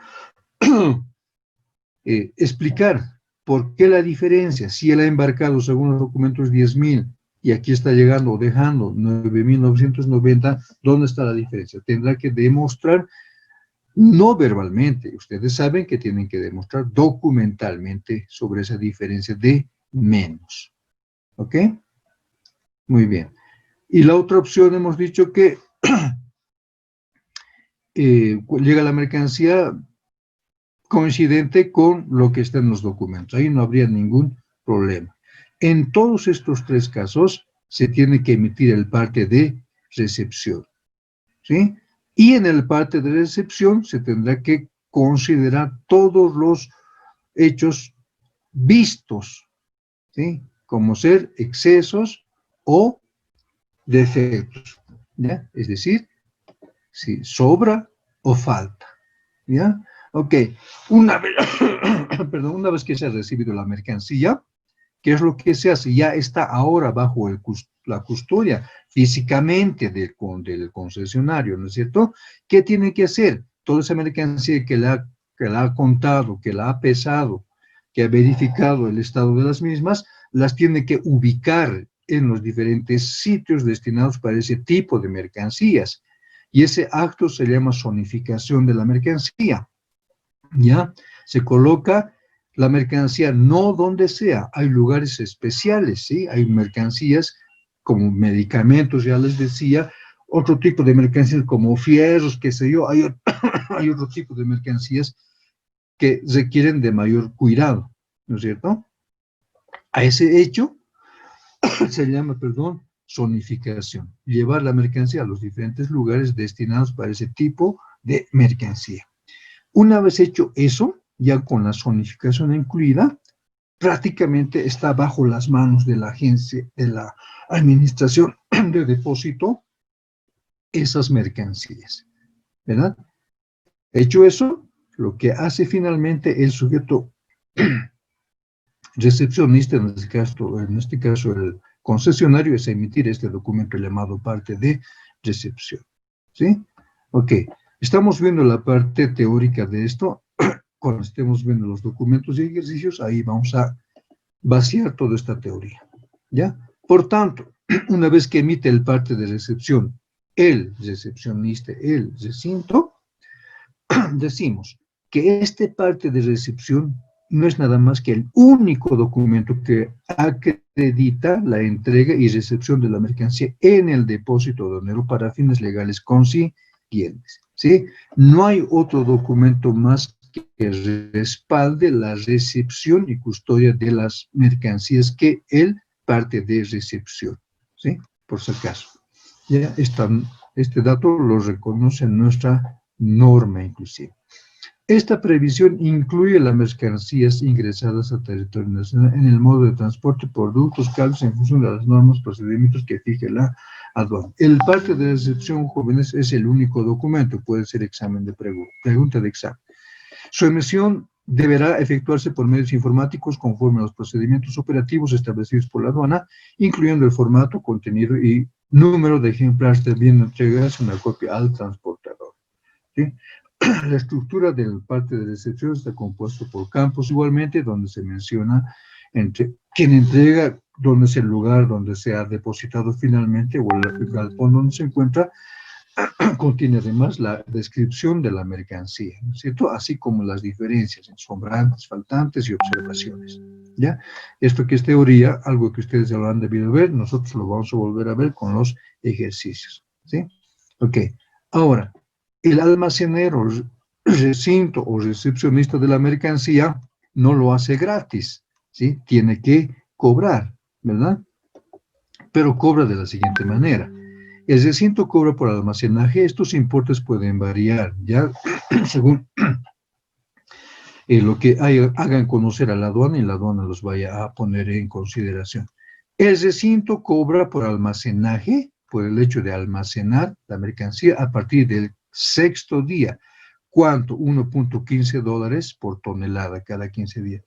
explicar por qué la diferencia, si él ha embarcado según los documentos 10,000 y aquí está llegando o dejando 9,990, ¿dónde está la diferencia? Tendrá que demostrar, no verbalmente, ustedes saben que tienen que demostrar documentalmente sobre esa diferencia de menos. ¿Ok? Muy bien. Y la otra opción hemos dicho que llega la mercancía coincidente con lo que está en los documentos. Ahí no habría ningún problema. En todos estos tres casos se tiene que emitir el parte de recepción, ¿sí? Y en el parte de recepción se tendrá que considerar todos los hechos vistos, ¿sí? como ser excesos o defectos, ¿ya? Es decir, si sobra o falta, ¿ya? Ok, una vez que se ha recibido la mercancía, ¿qué es lo que se hace? Ya está ahora bajo la custodia físicamente del concesionario, ¿no es cierto? ¿Qué tiene que hacer? Toda esa mercancía que la ha contado, que la ha pesado, que ha verificado el estado de las mismas, las tiene que ubicar en los diferentes sitios destinados para ese tipo de mercancías. Y ese acto se llama zonificación de la mercancía, ¿ya? Se coloca la mercancía no donde sea, hay lugares especiales, ¿sí? Hay mercancías como medicamentos, ya les decía, otro tipo de mercancías como fierros, qué sé yo, hay, hay otro tipo de mercancías que requieren de mayor cuidado, ¿no es cierto? A ese hecho se llama, perdón, zonificación, llevar la mercancía a los diferentes lugares destinados para ese tipo de mercancía. Una vez hecho eso, ya con la zonificación incluida, prácticamente está bajo las manos de la agencia, de la administración de depósito, esas mercancías, ¿verdad? Hecho eso, lo que hace finalmente el sujeto recepcionista, en este caso el concesionario, es emitir este documento llamado parte de recepción, ¿sí? Ok, estamos viendo la parte teórica de esto. Cuando estemos viendo los documentos y ejercicios, ahí vamos a vaciar toda esta teoría, ¿ya? Por tanto, una vez que emite el parte de recepción, el recepcionista, el recinto, decimos que este parte de recepción no es nada más que el único documento que acredita la entrega y recepción de la mercancía en el depósito de dinero para fines legales consiguientes, ¿sí? No hay otro documento más que respalde la recepción y custodia de las mercancías que el parte de recepción, ¿sí? Por si acaso. Ya este dato lo reconoce nuestra norma inclusive. Esta previsión incluye las mercancías ingresadas a territorio nacional en el modo de transporte, productos, cargos en función de las normas, procedimientos que fije la aduana. El parte de recepción, jóvenes, es el único documento, puede ser examen de pregunta de examen. Su emisión deberá efectuarse por medios informáticos conforme a los procedimientos operativos establecidos por la aduana, incluyendo el formato, contenido y número de ejemplares debiendo entregarse una copia al transportador, ¿sí? La estructura del parte de recepción está compuesto por campos igualmente, donde se menciona quién entrega, dónde es el lugar donde se ha depositado finalmente o el galpón donde se encuentra. Contiene además la descripción de la mercancía, ¿no es cierto? Así como las diferencias en sobrantes, faltantes y observaciones, ¿ya? Esto que es teoría, algo que ustedes ya lo han debido ver, nosotros lo vamos a volver a ver con los ejercicios, ¿sí? Ok, ahora, el almacenero, recinto o recepcionista de la mercancía no lo hace gratis, ¿sí? Tiene que cobrar, ¿verdad? Pero cobra de la siguiente manera. El recinto cobra por almacenaje. Estos importes pueden variar, ya según lo que hagan conocer a la aduana y la aduana los vaya a poner en consideración. El recinto cobra por almacenaje, por el hecho de almacenar la mercancía a partir del 6º día. ¿Cuánto? $1.15 por tonelada cada 15 días.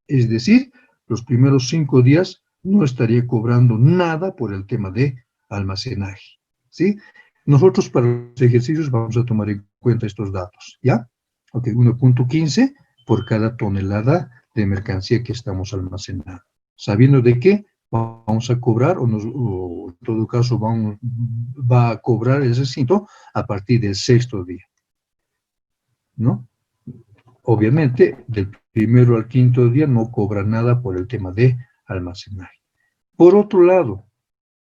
Es decir, los primeros 5 días no estaría cobrando nada por el tema de almacenaje, ¿sí? Nosotros para los ejercicios vamos a tomar en cuenta estos datos, ¿ya? Ok, 1.15 por cada tonelada de mercancía que estamos almacenando. Sabiendo de qué vamos a cobrar, o en todo caso va a cobrar el recinto a partir del 6º día, ¿no? Obviamente, del 1º al 5º día no cobra nada por el tema de almacenaje. Por otro lado,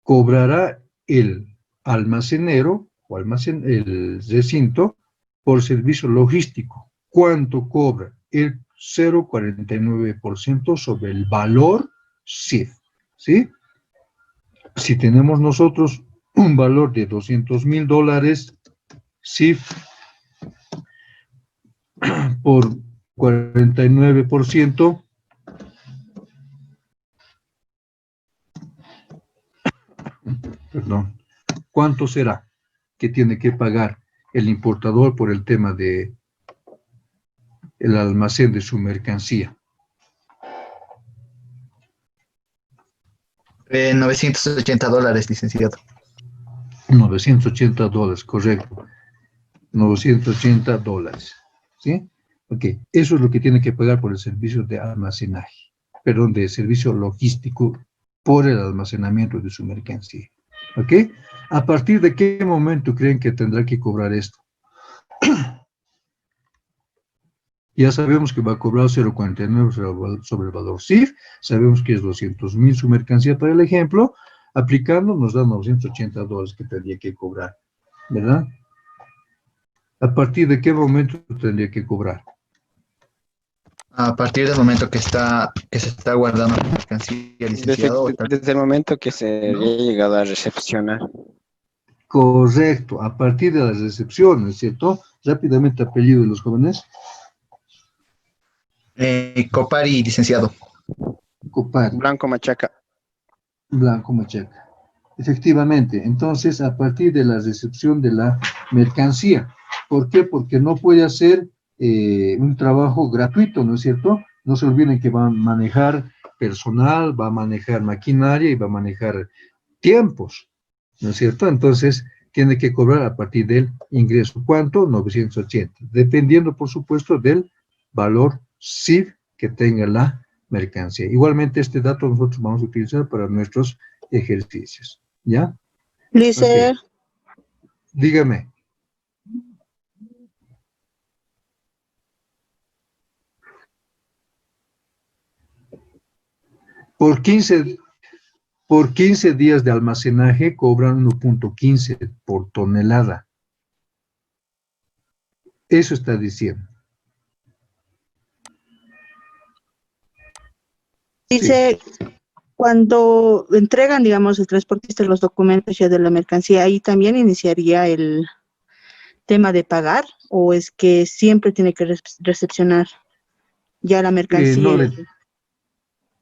cobrará el almacenero o el recinto por servicio logístico. ¿Cuánto cobra? El 0,49% sobre el valor CIF, ¿sí? Si tenemos nosotros un valor de $200,000, CIF por 49%, Perdón. ¿Cuánto será que tiene que pagar el importador por el tema de el almacén de su mercancía? $980, licenciado. $980, correcto. $980, ¿sí? Ok, eso es lo que tiene que pagar por el servicio de almacenaje, perdón, de servicio logístico por el almacenamiento de su mercancía. ¿Ok? ¿A partir de qué momento creen que tendrá que cobrar esto? Ya sabemos que va a cobrar 0,49 sobre el valor CIF, sabemos que es 200.000 su mercancía para el ejemplo, aplicando nos da $980 que tendría que cobrar, ¿verdad? ¿A partir de qué momento tendría que cobrar? A partir del momento que se está guardando la mercancía, licenciado. Desde el momento que se había llegado a recepcionar. Correcto, a partir de la recepción, ¿no es cierto? Rápidamente, apellido de los jóvenes. Copari, licenciado. Copari. Blanco Machaca. Blanco Machaca. Efectivamente, entonces, a partir de la recepción de la mercancía. ¿Por qué? Porque no puede hacer un trabajo gratuito, ¿no es cierto? No se olviden que va a manejar personal, va a manejar maquinaria y va a manejar tiempos, ¿no es cierto? Entonces, tiene que cobrar a partir del ingreso. ¿Cuánto? 980, dependiendo, por supuesto, del valor CIF que tenga la mercancía. Igualmente, este dato nosotros vamos a utilizar para nuestros ejercicios, ¿ya? Lice, Okay. Dígame. Por 15 días de almacenaje cobran 1.15 por tonelada. Eso está diciendo. dice, sí. Cuando entregan, digamos, el transportista los documentos ya de la mercancía, ¿ahí también iniciaría el tema de pagar? ¿O es que siempre tiene que recepcionar ya la mercancía?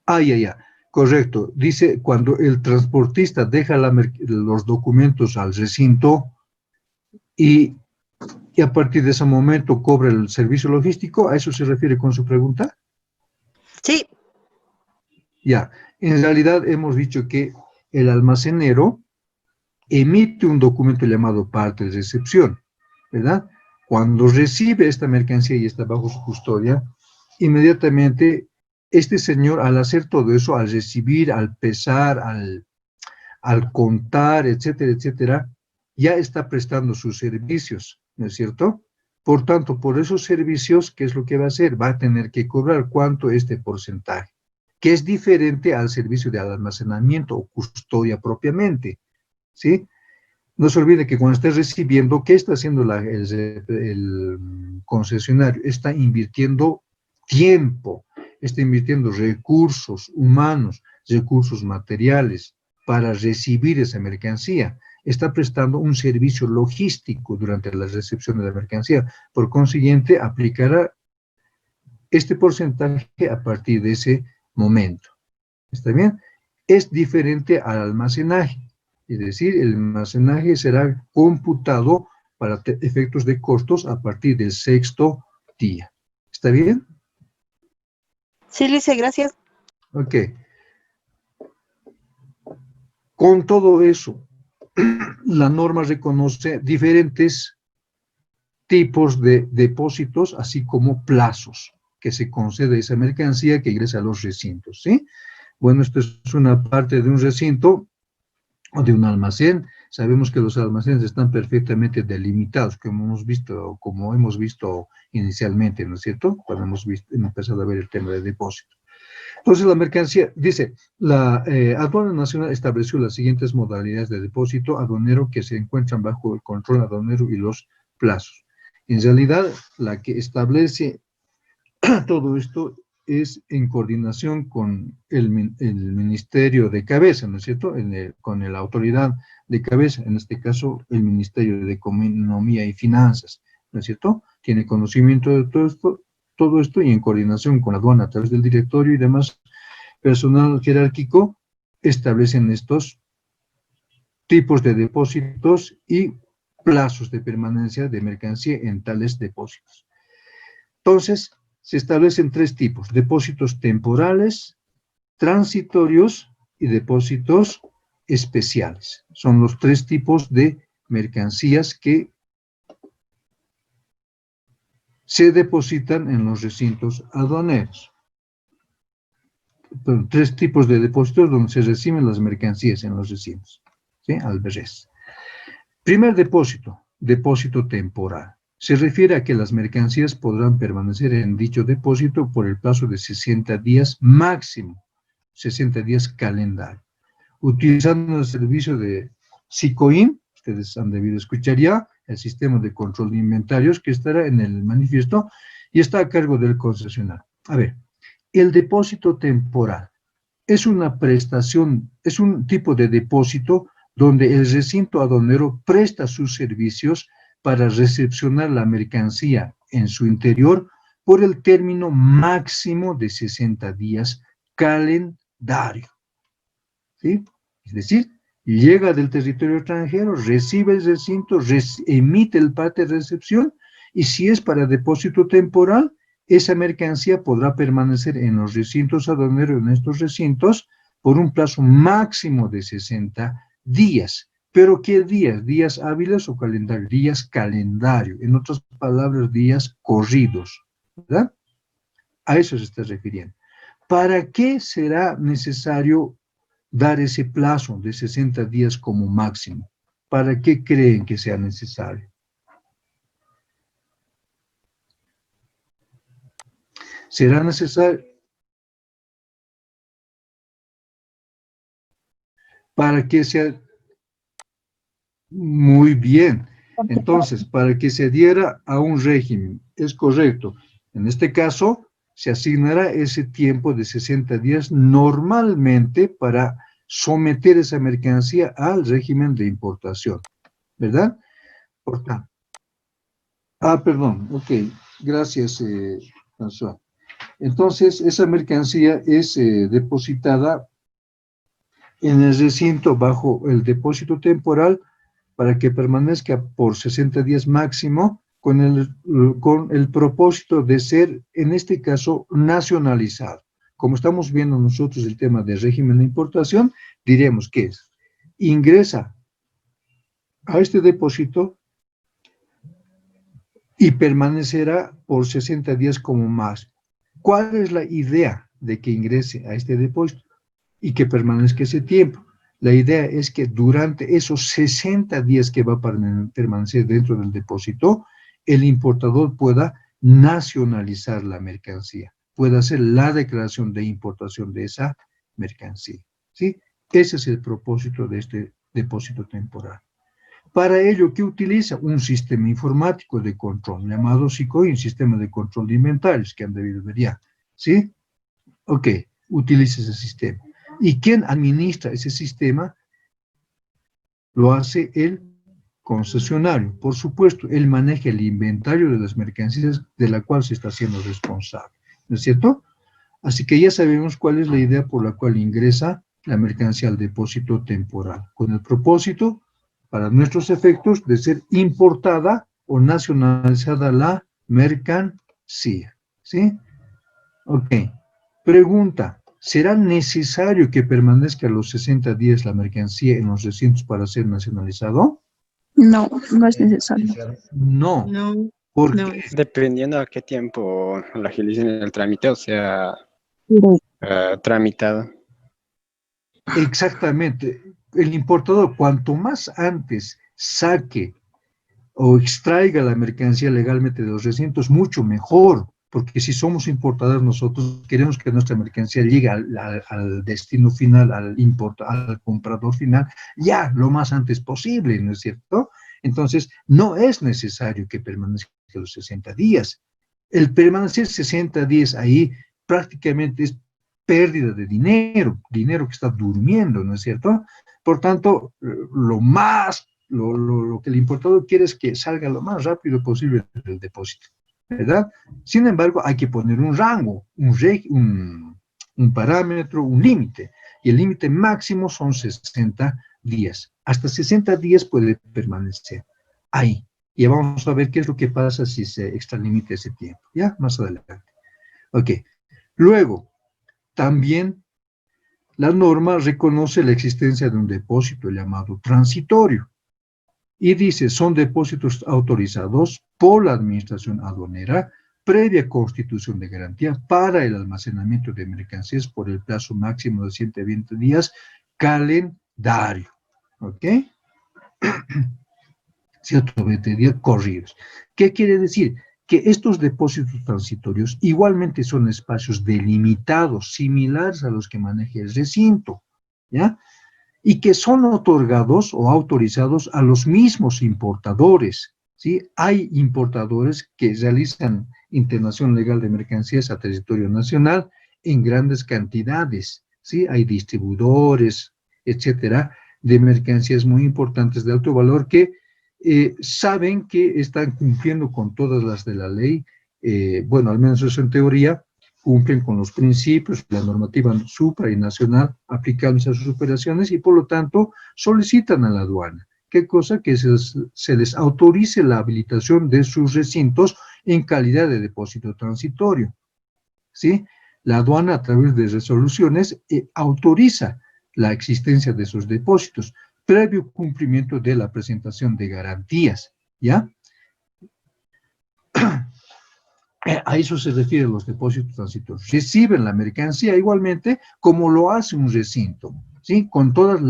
Ya. Correcto. Dice, cuando el transportista deja los documentos al recinto y a partir de ese momento cobra el servicio logístico, ¿a eso se refiere con su pregunta? Sí. Ya. En realidad hemos dicho que el almacenero emite un documento llamado parte de recepción, ¿verdad? Cuando recibe esta mercancía y está bajo su custodia, inmediatamente este señor, al hacer todo eso, al recibir, al pesar, al contar, etcétera, etcétera, ya está prestando sus servicios, ¿no es cierto? Por tanto, por esos servicios, ¿qué es lo que va a hacer? Va a tener que cobrar cuánto este porcentaje, que es diferente al servicio de almacenamiento o custodia propiamente, ¿sí? No se olvide que cuando esté recibiendo, ¿qué está haciendo el concesionario? Está invirtiendo tiempo, está invirtiendo recursos humanos, recursos materiales para recibir esa mercancía. Está prestando un servicio logístico durante la recepción de la mercancía. Por consiguiente, aplicará este porcentaje a partir de ese momento. ¿Está bien? Es diferente al almacenaje. Es decir, el almacenaje será computado para efectos de costos a partir del 6º día. ¿Está bien? Sí, Lice, gracias. Ok. Con todo eso, la norma reconoce diferentes tipos de depósitos, así como plazos que se concede a esa mercancía que ingresa a los recintos, ¿sí? Bueno, esto es una parte de un recinto o de un almacén. Sabemos que los almacenes están perfectamente delimitados, como hemos visto inicialmente, ¿no es cierto? Cuando hemos empezado a ver el tema de depósito. Entonces, la mercancía, dice, la Aduana Nacional estableció las siguientes modalidades de depósito aduanero que se encuentran bajo el control aduanero y los plazos. En realidad, la que establece todo esto es en coordinación con el Ministerio de Cabeza, ¿no es cierto? Con la autoridad de cabeza, en este caso, el Ministerio de Economía y Finanzas, ¿no es cierto? Tiene conocimiento de todo esto y en coordinación con la aduana a través del directorio y demás personal jerárquico establecen estos tipos de depósitos y plazos de permanencia de mercancía en tales depósitos. Entonces, se establecen 3 tipos: depósitos temporales, transitorios y depósitos especiales. Son los 3 tipos de mercancías que se depositan en los recintos aduaneros. 3 tipos de depósitos donde se reciben las mercancías en los recintos, ¿sí? Alberés. Primer depósito, depósito temporal. Se refiere a que las mercancías podrán permanecer en dicho depósito por el plazo de 60 días máximo, 60 días calendario. Utilizando el servicio de SICOIN, ustedes han debido escuchar ya, el sistema de control de inventarios que estará en el manifiesto y está a cargo del concesionario. A ver, el depósito temporal es una prestación, es un tipo de depósito donde el recinto aduanero presta sus servicios para recepcionar la mercancía en su interior por el término máximo de 60 días calendario. ¿Sí? Es decir, llega del territorio extranjero, recibe el recinto, emite el parte de recepción, y si es para depósito temporal, esa mercancía podrá permanecer en los recintos aduaneros, en estos recintos, por un plazo máximo de 60 días. ¿Pero qué días? ¿Días hábiles o calendario? Días calendario, en otras palabras, días corridos, ¿verdad? A eso se está refiriendo. ¿Para qué será necesario dar ese plazo de 60 días como máximo? ¿Para qué creen que sea necesario? ¿Será necesario? Para que sea... Muy bien. Entonces, para que se adhiera a un régimen, es correcto. En este caso, se asignará ese tiempo de 60 días normalmente para someter esa mercancía al régimen de importación, ¿verdad? Por tanto. Perdón, ok. Gracias, François. Entonces, esa mercancía es depositada en el recinto bajo el depósito temporal para que permanezca por 60 días máximo con el propósito de ser, en este caso, nacionalizado. Como estamos viendo nosotros el tema del régimen de importación, diremos que es, ingresa a este depósito y permanecerá por 60 días como más. ¿Cuál es la idea de que ingrese a este depósito y que permanezca ese tiempo? La idea es que durante esos 60 días que va a permanecer dentro del depósito, el importador pueda nacionalizar la mercancía, pueda hacer la declaración de importación de esa mercancía, ¿sí? Ese es el propósito de este depósito temporal. Para ello, ¿qué utiliza? Un sistema informático de control, llamado SICOIN, Sistema de Control de Inventarios, que han debido ver ya, ¿sí? Ok, utiliza ese sistema. ¿Y quién administra ese sistema? Lo hace el concesionario. Por supuesto, él maneja el inventario de las mercancías de la cual se está haciendo responsable, ¿no es cierto? Así que ya sabemos cuál es la idea por la cual ingresa la mercancía al depósito temporal, con el propósito, para nuestros efectos, de ser importada o nacionalizada la mercancía, ¿sí? Ok. Pregunta. ¿Será necesario que permanezca los 60 días la mercancía en los recintos para ser nacionalizado? No, no es necesario. No. No, ¿Por no. qué? Dependiendo a qué tiempo la agilicen el trámite, o sea, Pero tramitado. Exactamente. El importador, cuanto más antes saque o extraiga la mercancía legalmente de los recintos, mucho mejor. Porque si somos importadores nosotros, queremos que nuestra mercancía llegue al destino final, al comprador final, ya lo más antes posible, ¿no es cierto? Entonces, no es necesario que permanezca los 60 días. El permanecer 60 días ahí prácticamente es pérdida de dinero, dinero que está durmiendo, ¿no es cierto? Por tanto, lo que el importador quiere es que salga lo más rápido posible del depósito, ¿verdad? Sin embargo, hay que poner un rango, un parámetro, un límite, y el límite máximo son 60 días. Hasta 60 días puede permanecer ahí. Y vamos a ver qué es lo que pasa si se extralimita ese tiempo. Ya, más adelante. Ok. Luego, también la norma reconoce la existencia de un depósito llamado transitorio. Y dice, son depósitos autorizados por la administración aduanera previa constitución de garantía para el almacenamiento de mercancías por el plazo máximo de 120 días calendario. ¿Ok? 120 días corridos. ¿Qué quiere decir? Que estos depósitos transitorios igualmente son espacios delimitados, similares a los que maneja el recinto, ¿ya? Y que son otorgados o autorizados a los mismos importadores, ¿sí? Hay importadores que realizan internación legal de mercancías a territorio nacional en grandes cantidades, ¿sí? Hay distribuidores, etcétera, de mercancías muy importantes de alto valor que saben que están cumpliendo con todas las de la ley, bueno, al menos eso en teoría, cumplen con los principios, la normativa supra y nacional aplicándose a sus operaciones y por lo tanto solicitan a la aduana. ¿Qué cosa? Que se les autorice la habilitación de sus recintos en calidad de depósito transitorio, ¿sí? La aduana a través de resoluciones autoriza la existencia de esos depósitos, previo cumplimiento de la presentación de garantías, ¿ya? A eso se refieren los depósitos transitorios. Reciben la mercancía igualmente como lo hace un recinto, ¿sí? Con todas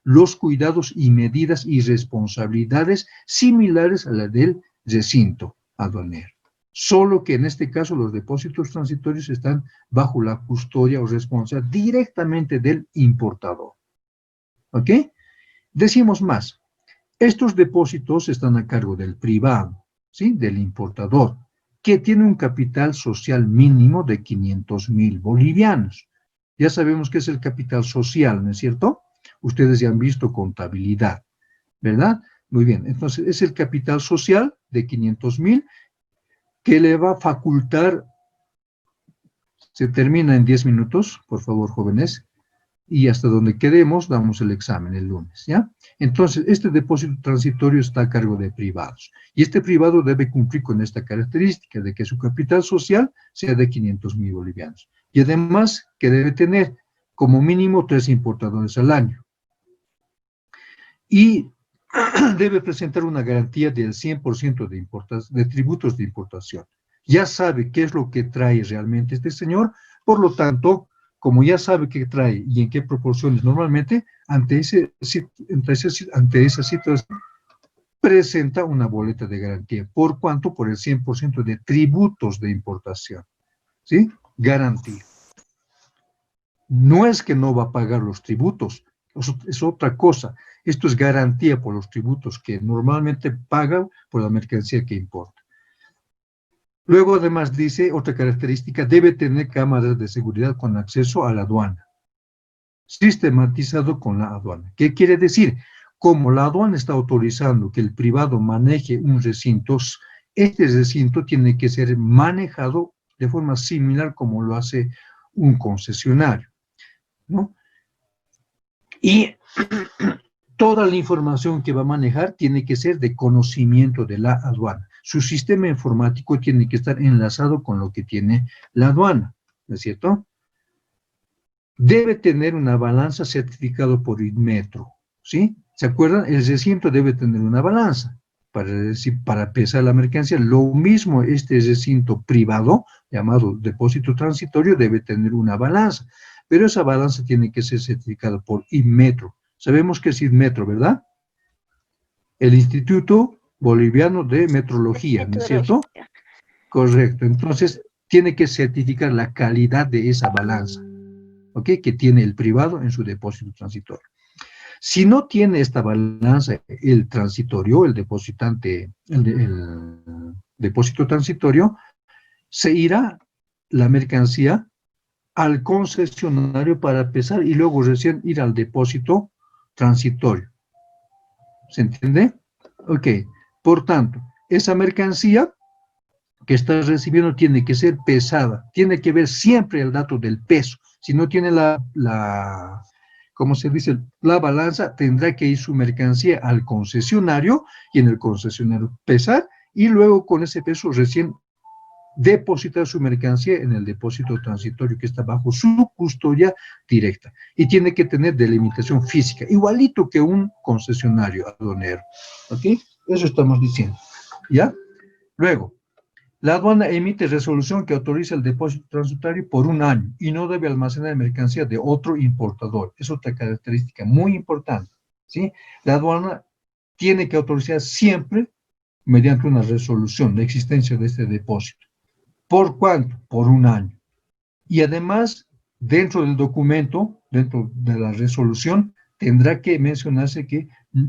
los cuidados y medidas y responsabilidades similares a la del recinto aduanero. Solo que en este caso los depósitos transitorios están bajo la custodia o responsabilidad directamente del importador. ¿Ok? Decimos más, estos depósitos están a cargo del privado, ¿sí? Del importador, que tiene un capital social mínimo de 500.000 bolivianos. Ya sabemos qué es el capital social, ¿no es cierto? Ustedes ya han visto contabilidad, ¿verdad? Muy bien, entonces es el capital social de 500.000 que le va a facultar, se termina en 10 minutos, por favor, jóvenes, y hasta donde quedemos damos el examen el lunes, ¿ya? Entonces, este depósito transitorio está a cargo de privados, y este privado debe cumplir con esta característica de que su capital social sea de 500.000 bolivianos, y además que debe tener como mínimo 3 importadores al año, y debe presentar una garantía del 100% de tributos de importación. Ya sabe qué es lo que trae realmente este señor, por lo tanto, como ya sabe qué trae y en qué proporciones normalmente, ante esa situación, presenta una boleta de garantía. ¿Por cuánto? Por el 100% de tributos de importación. ¿Sí? Garantía. No es que no va a pagar los tributos, es otra cosa. Esto es garantía por los tributos que normalmente paga por la mercancía que importa. Luego, además, dice, otra característica, debe tener cámaras de seguridad con acceso a la aduana, sistematizado con la aduana. ¿Qué quiere decir? Como la aduana está autorizando que el privado maneje un recinto, este recinto tiene que ser manejado de forma similar como lo hace un concesionario, ¿no? Y toda la información que va a manejar tiene que ser de conocimiento de la aduana. Su sistema informático tiene que estar enlazado con lo que tiene la aduana, ¿no es cierto? Debe tener una balanza certificada por Inmetro, ¿sí? ¿Se acuerdan? El recinto debe tener una balanza para pesar la mercancía. Lo mismo este recinto privado, llamado depósito transitorio, debe tener una balanza, pero esa balanza tiene que ser certificada por Inmetro. Sabemos que es Inmetro, ¿verdad? El Instituto Boliviano de Metrología, ¿no es cierto? Correcto. Entonces, tiene que certificar la calidad de esa balanza, ¿ok? Que tiene el privado en su depósito transitorio. Si no tiene esta balanza, el transitorio, el depositante, el depósito transitorio, se irá la mercancía al concesionario para pesar y luego recién ir al depósito transitorio. ¿Se entiende? Ok. Por tanto, esa mercancía que estás recibiendo tiene que ser pesada, tiene que ver siempre el dato del peso. Si no tiene como se dice, la balanza tendrá que ir su mercancía al concesionario y en el concesionario pesar y luego con ese peso recién depositar su mercancía en el depósito transitorio que está bajo su custodia directa y tiene que tener delimitación física, igualito que un concesionario aduanero. ¿Ok? Eso estamos diciendo. ¿Ya? Luego, la aduana emite resolución que autoriza el depósito transitorio por 1 año y no debe almacenar mercancía de otro importador. Es otra característica muy importante. ¿Sí? La aduana tiene que autorizar siempre mediante una resolución la existencia de este depósito. ¿Por cuánto? Por 1 año. Y además, dentro del documento, dentro de la resolución, tendrá que mencionarse que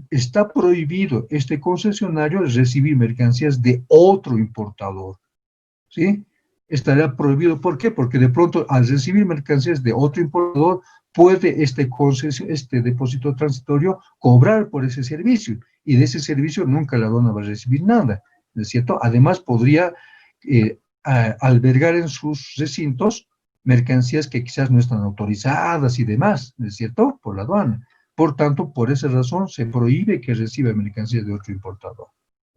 está prohibido este concesionario recibir mercancías de otro importador. ¿Sí? Estará prohibido. ¿Por qué? Porque de pronto, al recibir mercancías de otro importador, puede este depósito transitorio cobrar por ese servicio. Y de ese servicio nunca la aduana va a recibir nada. ¿No es cierto? Además, podría albergar en sus recintos mercancías que quizás no están autorizadas y demás, ¿no es cierto?, por la aduana. Por tanto, por esa razón se prohíbe que reciba mercancías de otro importador.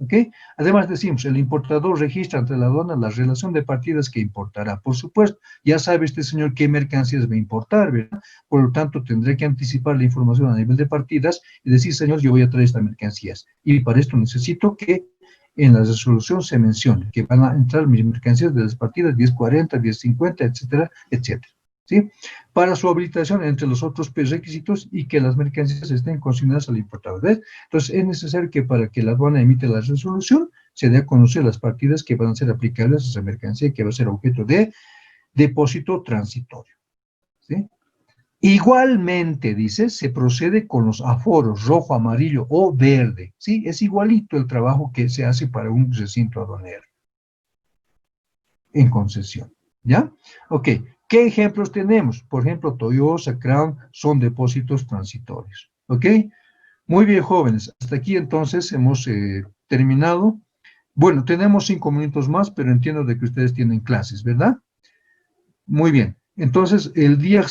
¿Ok? Además decimos, el importador registra ante la aduana la relación de partidas que importará. Por supuesto, ya sabe este señor qué mercancías va a importar, ¿verdad? Por lo tanto, tendré que anticipar la información a nivel de partidas y decir, señor, yo voy a traer estas mercancías. Y para esto necesito que en la resolución se menciona que van a entrar mis mercancías de las partidas 1040, 1050, etcétera, etcétera. ¿Sí? Para su habilitación entre los otros requisitos y que las mercancías estén consignadas al importador. ¿Ves? Entonces es necesario que para que la aduana emita la resolución se dé a conocer las partidas que van a ser aplicables a esa mercancía que va a ser objeto de depósito transitorio. ¿Sí? Igualmente, dice, se procede con los aforos rojo, amarillo o verde. ¿Sí? Es igualito el trabajo que se hace para un recinto aduanero en concesión. ¿Ya? Ok. ¿Qué ejemplos tenemos? Por ejemplo, Toyosa, Crown son depósitos transitorios. ¿Ok? Muy bien, jóvenes. Hasta aquí entonces hemos terminado. Bueno, tenemos 5 minutos más, pero entiendo de que ustedes tienen clases, ¿verdad? Muy bien. Entonces, el día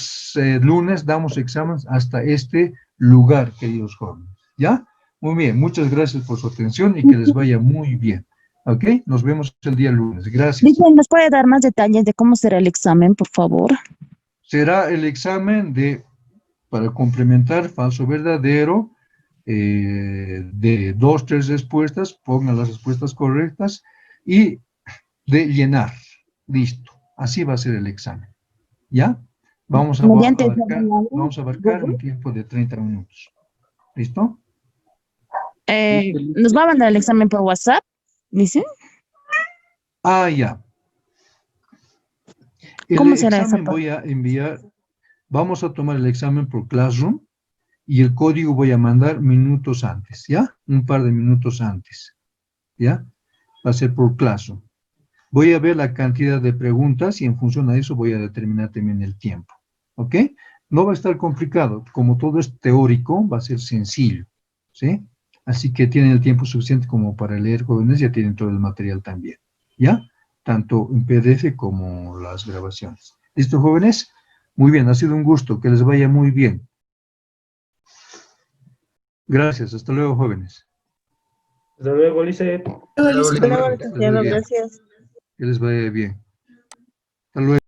lunes damos exámenes hasta este lugar, queridos jóvenes. ¿Ya? Muy bien. Muchas gracias por su atención y que les vaya muy bien. ¿Ok? Nos vemos el día lunes. Gracias. Dicen, ¿nos puede dar más detalles de cómo será el examen, por favor? Será el examen para complementar falso verdadero, de 2, 3 respuestas, pongan las respuestas correctas y de llenar. Listo. Así va a ser el examen. ¿Ya? Vamos a abarcar un tiempo de 30 minutos. ¿Listo? ¿Nos va a mandar el examen por WhatsApp? ¿Dice? Ah, ya. ¿Cómo será esa examen parte? voy a enviar, vamos a tomar el examen por Classroom y el código voy a mandar minutos antes, ¿ya? Un par de minutos antes, ¿ya? Va a ser por Classroom. Voy a ver la cantidad de preguntas y en función a eso voy a determinar también el tiempo, ¿ok? No va a estar complicado, como todo es teórico, va a ser sencillo, ¿sí? Así que tienen el tiempo suficiente como para leer, jóvenes, ya tienen todo el material también, ¿ya? Tanto en PDF como las grabaciones. ¿Listo, jóvenes? Muy bien, ha sido un gusto, que les vaya muy bien. Gracias, hasta luego, jóvenes. Hasta luego, Lice. Hasta luego, Gracias. Que les vaya bien. Hasta luego.